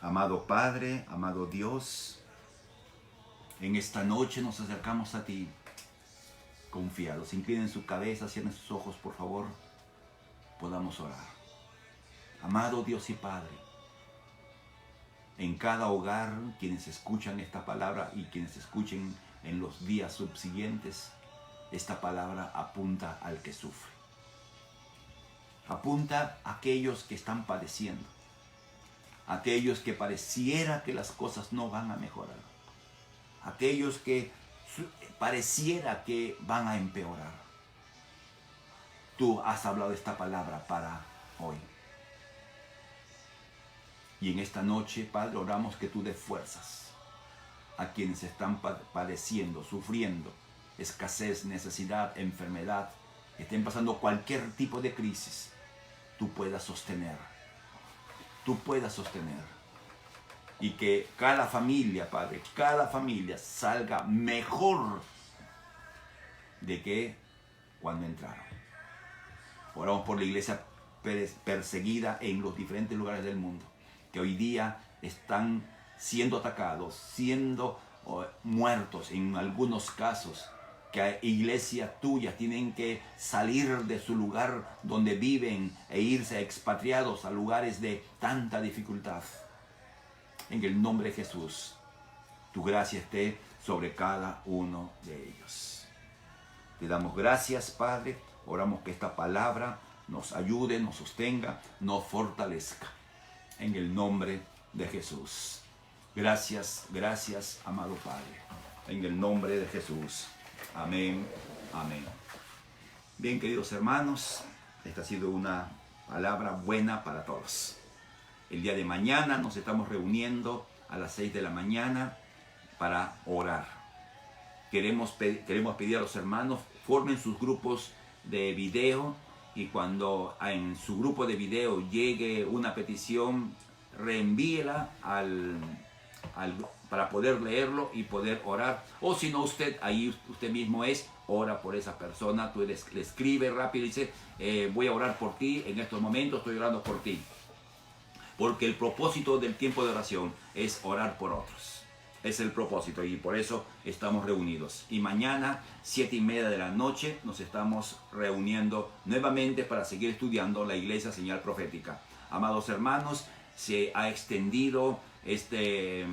Amado Padre, amado Dios, en esta noche nos acercamos a ti, confiados. Inclinen su cabeza, cierren sus ojos, por favor, podamos orar. Amado Dios y Padre, en cada hogar, quienes escuchan esta palabra y quienes escuchen en los días subsiguientes, esta palabra apunta al que sufre. Apunta a aquellos que están padeciendo, aquellos que pareciera que las cosas no van a mejorar, aquellos que pareciera que van a empeorar. Tú has hablado esta palabra para hoy. Y en esta noche, Padre, oramos que tú des fuerzas a quienes están padeciendo, sufriendo escasez, necesidad, enfermedad, que estén pasando cualquier tipo de crisis. Tú puedas sostener. Y que cada familia, Padre, cada familia salga mejor de que cuando entraron. Oramos por la iglesia perseguida en los diferentes lugares del mundo, que hoy día están siendo atacados, siendo muertos en algunos casos, que iglesias tuyas tienen que salir de su lugar donde viven e irse expatriados a lugares de tanta dificultad. En el nombre de Jesús, tu gracia esté sobre cada uno de ellos. Te damos gracias, Padre. Oramos que esta palabra nos ayude, nos sostenga, nos fortalezca. En el nombre de Jesús. Gracias, gracias, amado Padre. En el nombre de Jesús. Amén, amén. Bien, queridos hermanos, esta ha sido una palabra buena para todos. El día de mañana nos estamos reuniendo a las 6 de la mañana para orar. Queremos pedir a los hermanos, formen sus grupos de video, y cuando en su grupo de video llegue una petición, reenvíela para poder leerlo y poder orar. O si no, usted mismo ora por esa persona. Tú le escribes rápido y dice, voy a orar por ti, en estos momentos estoy orando por ti. Porque el propósito del tiempo de oración es orar por otros. Es el propósito, y por eso estamos reunidos. Y mañana, 7:30 de la noche, nos estamos reuniendo nuevamente para seguir estudiando la Iglesia Señal Profética. Amados hermanos, se ha extendido esta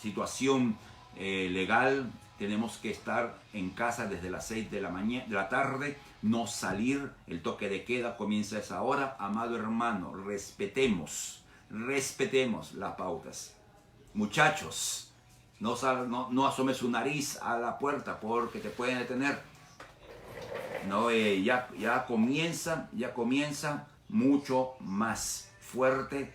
situación legal. Tenemos que estar en casa desde las 6 de la tarde, no salir. El toque de queda comienza a esa hora. Amado hermano, respetemos las pautas. Muchachos, no asomes su nariz a la puerta porque te pueden detener. No, ya comienza mucho más fuerte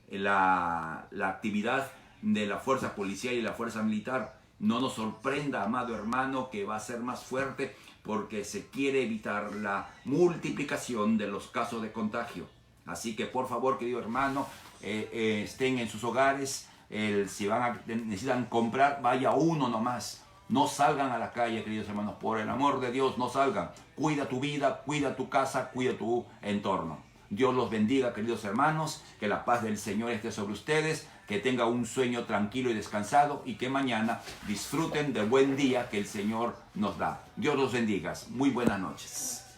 la actividad de la fuerza policial y la fuerza militar. No nos sorprenda, amado hermano, que va a ser más fuerte porque se quiere evitar la multiplicación de los casos de contagio. Así que por favor, querido hermano, estén en sus hogares. Si necesitan comprar, vaya uno nomás. No salgan a la calle, queridos hermanos, por el amor de Dios, no salgan. Cuida tu vida, cuida tu casa, cuida tu entorno. Dios los bendiga, queridos hermanos, que la paz del Señor esté sobre ustedes, que tengan un sueño tranquilo y descansado y que mañana disfruten del buen día que el Señor nos da. Dios los bendiga. Muy buenas noches.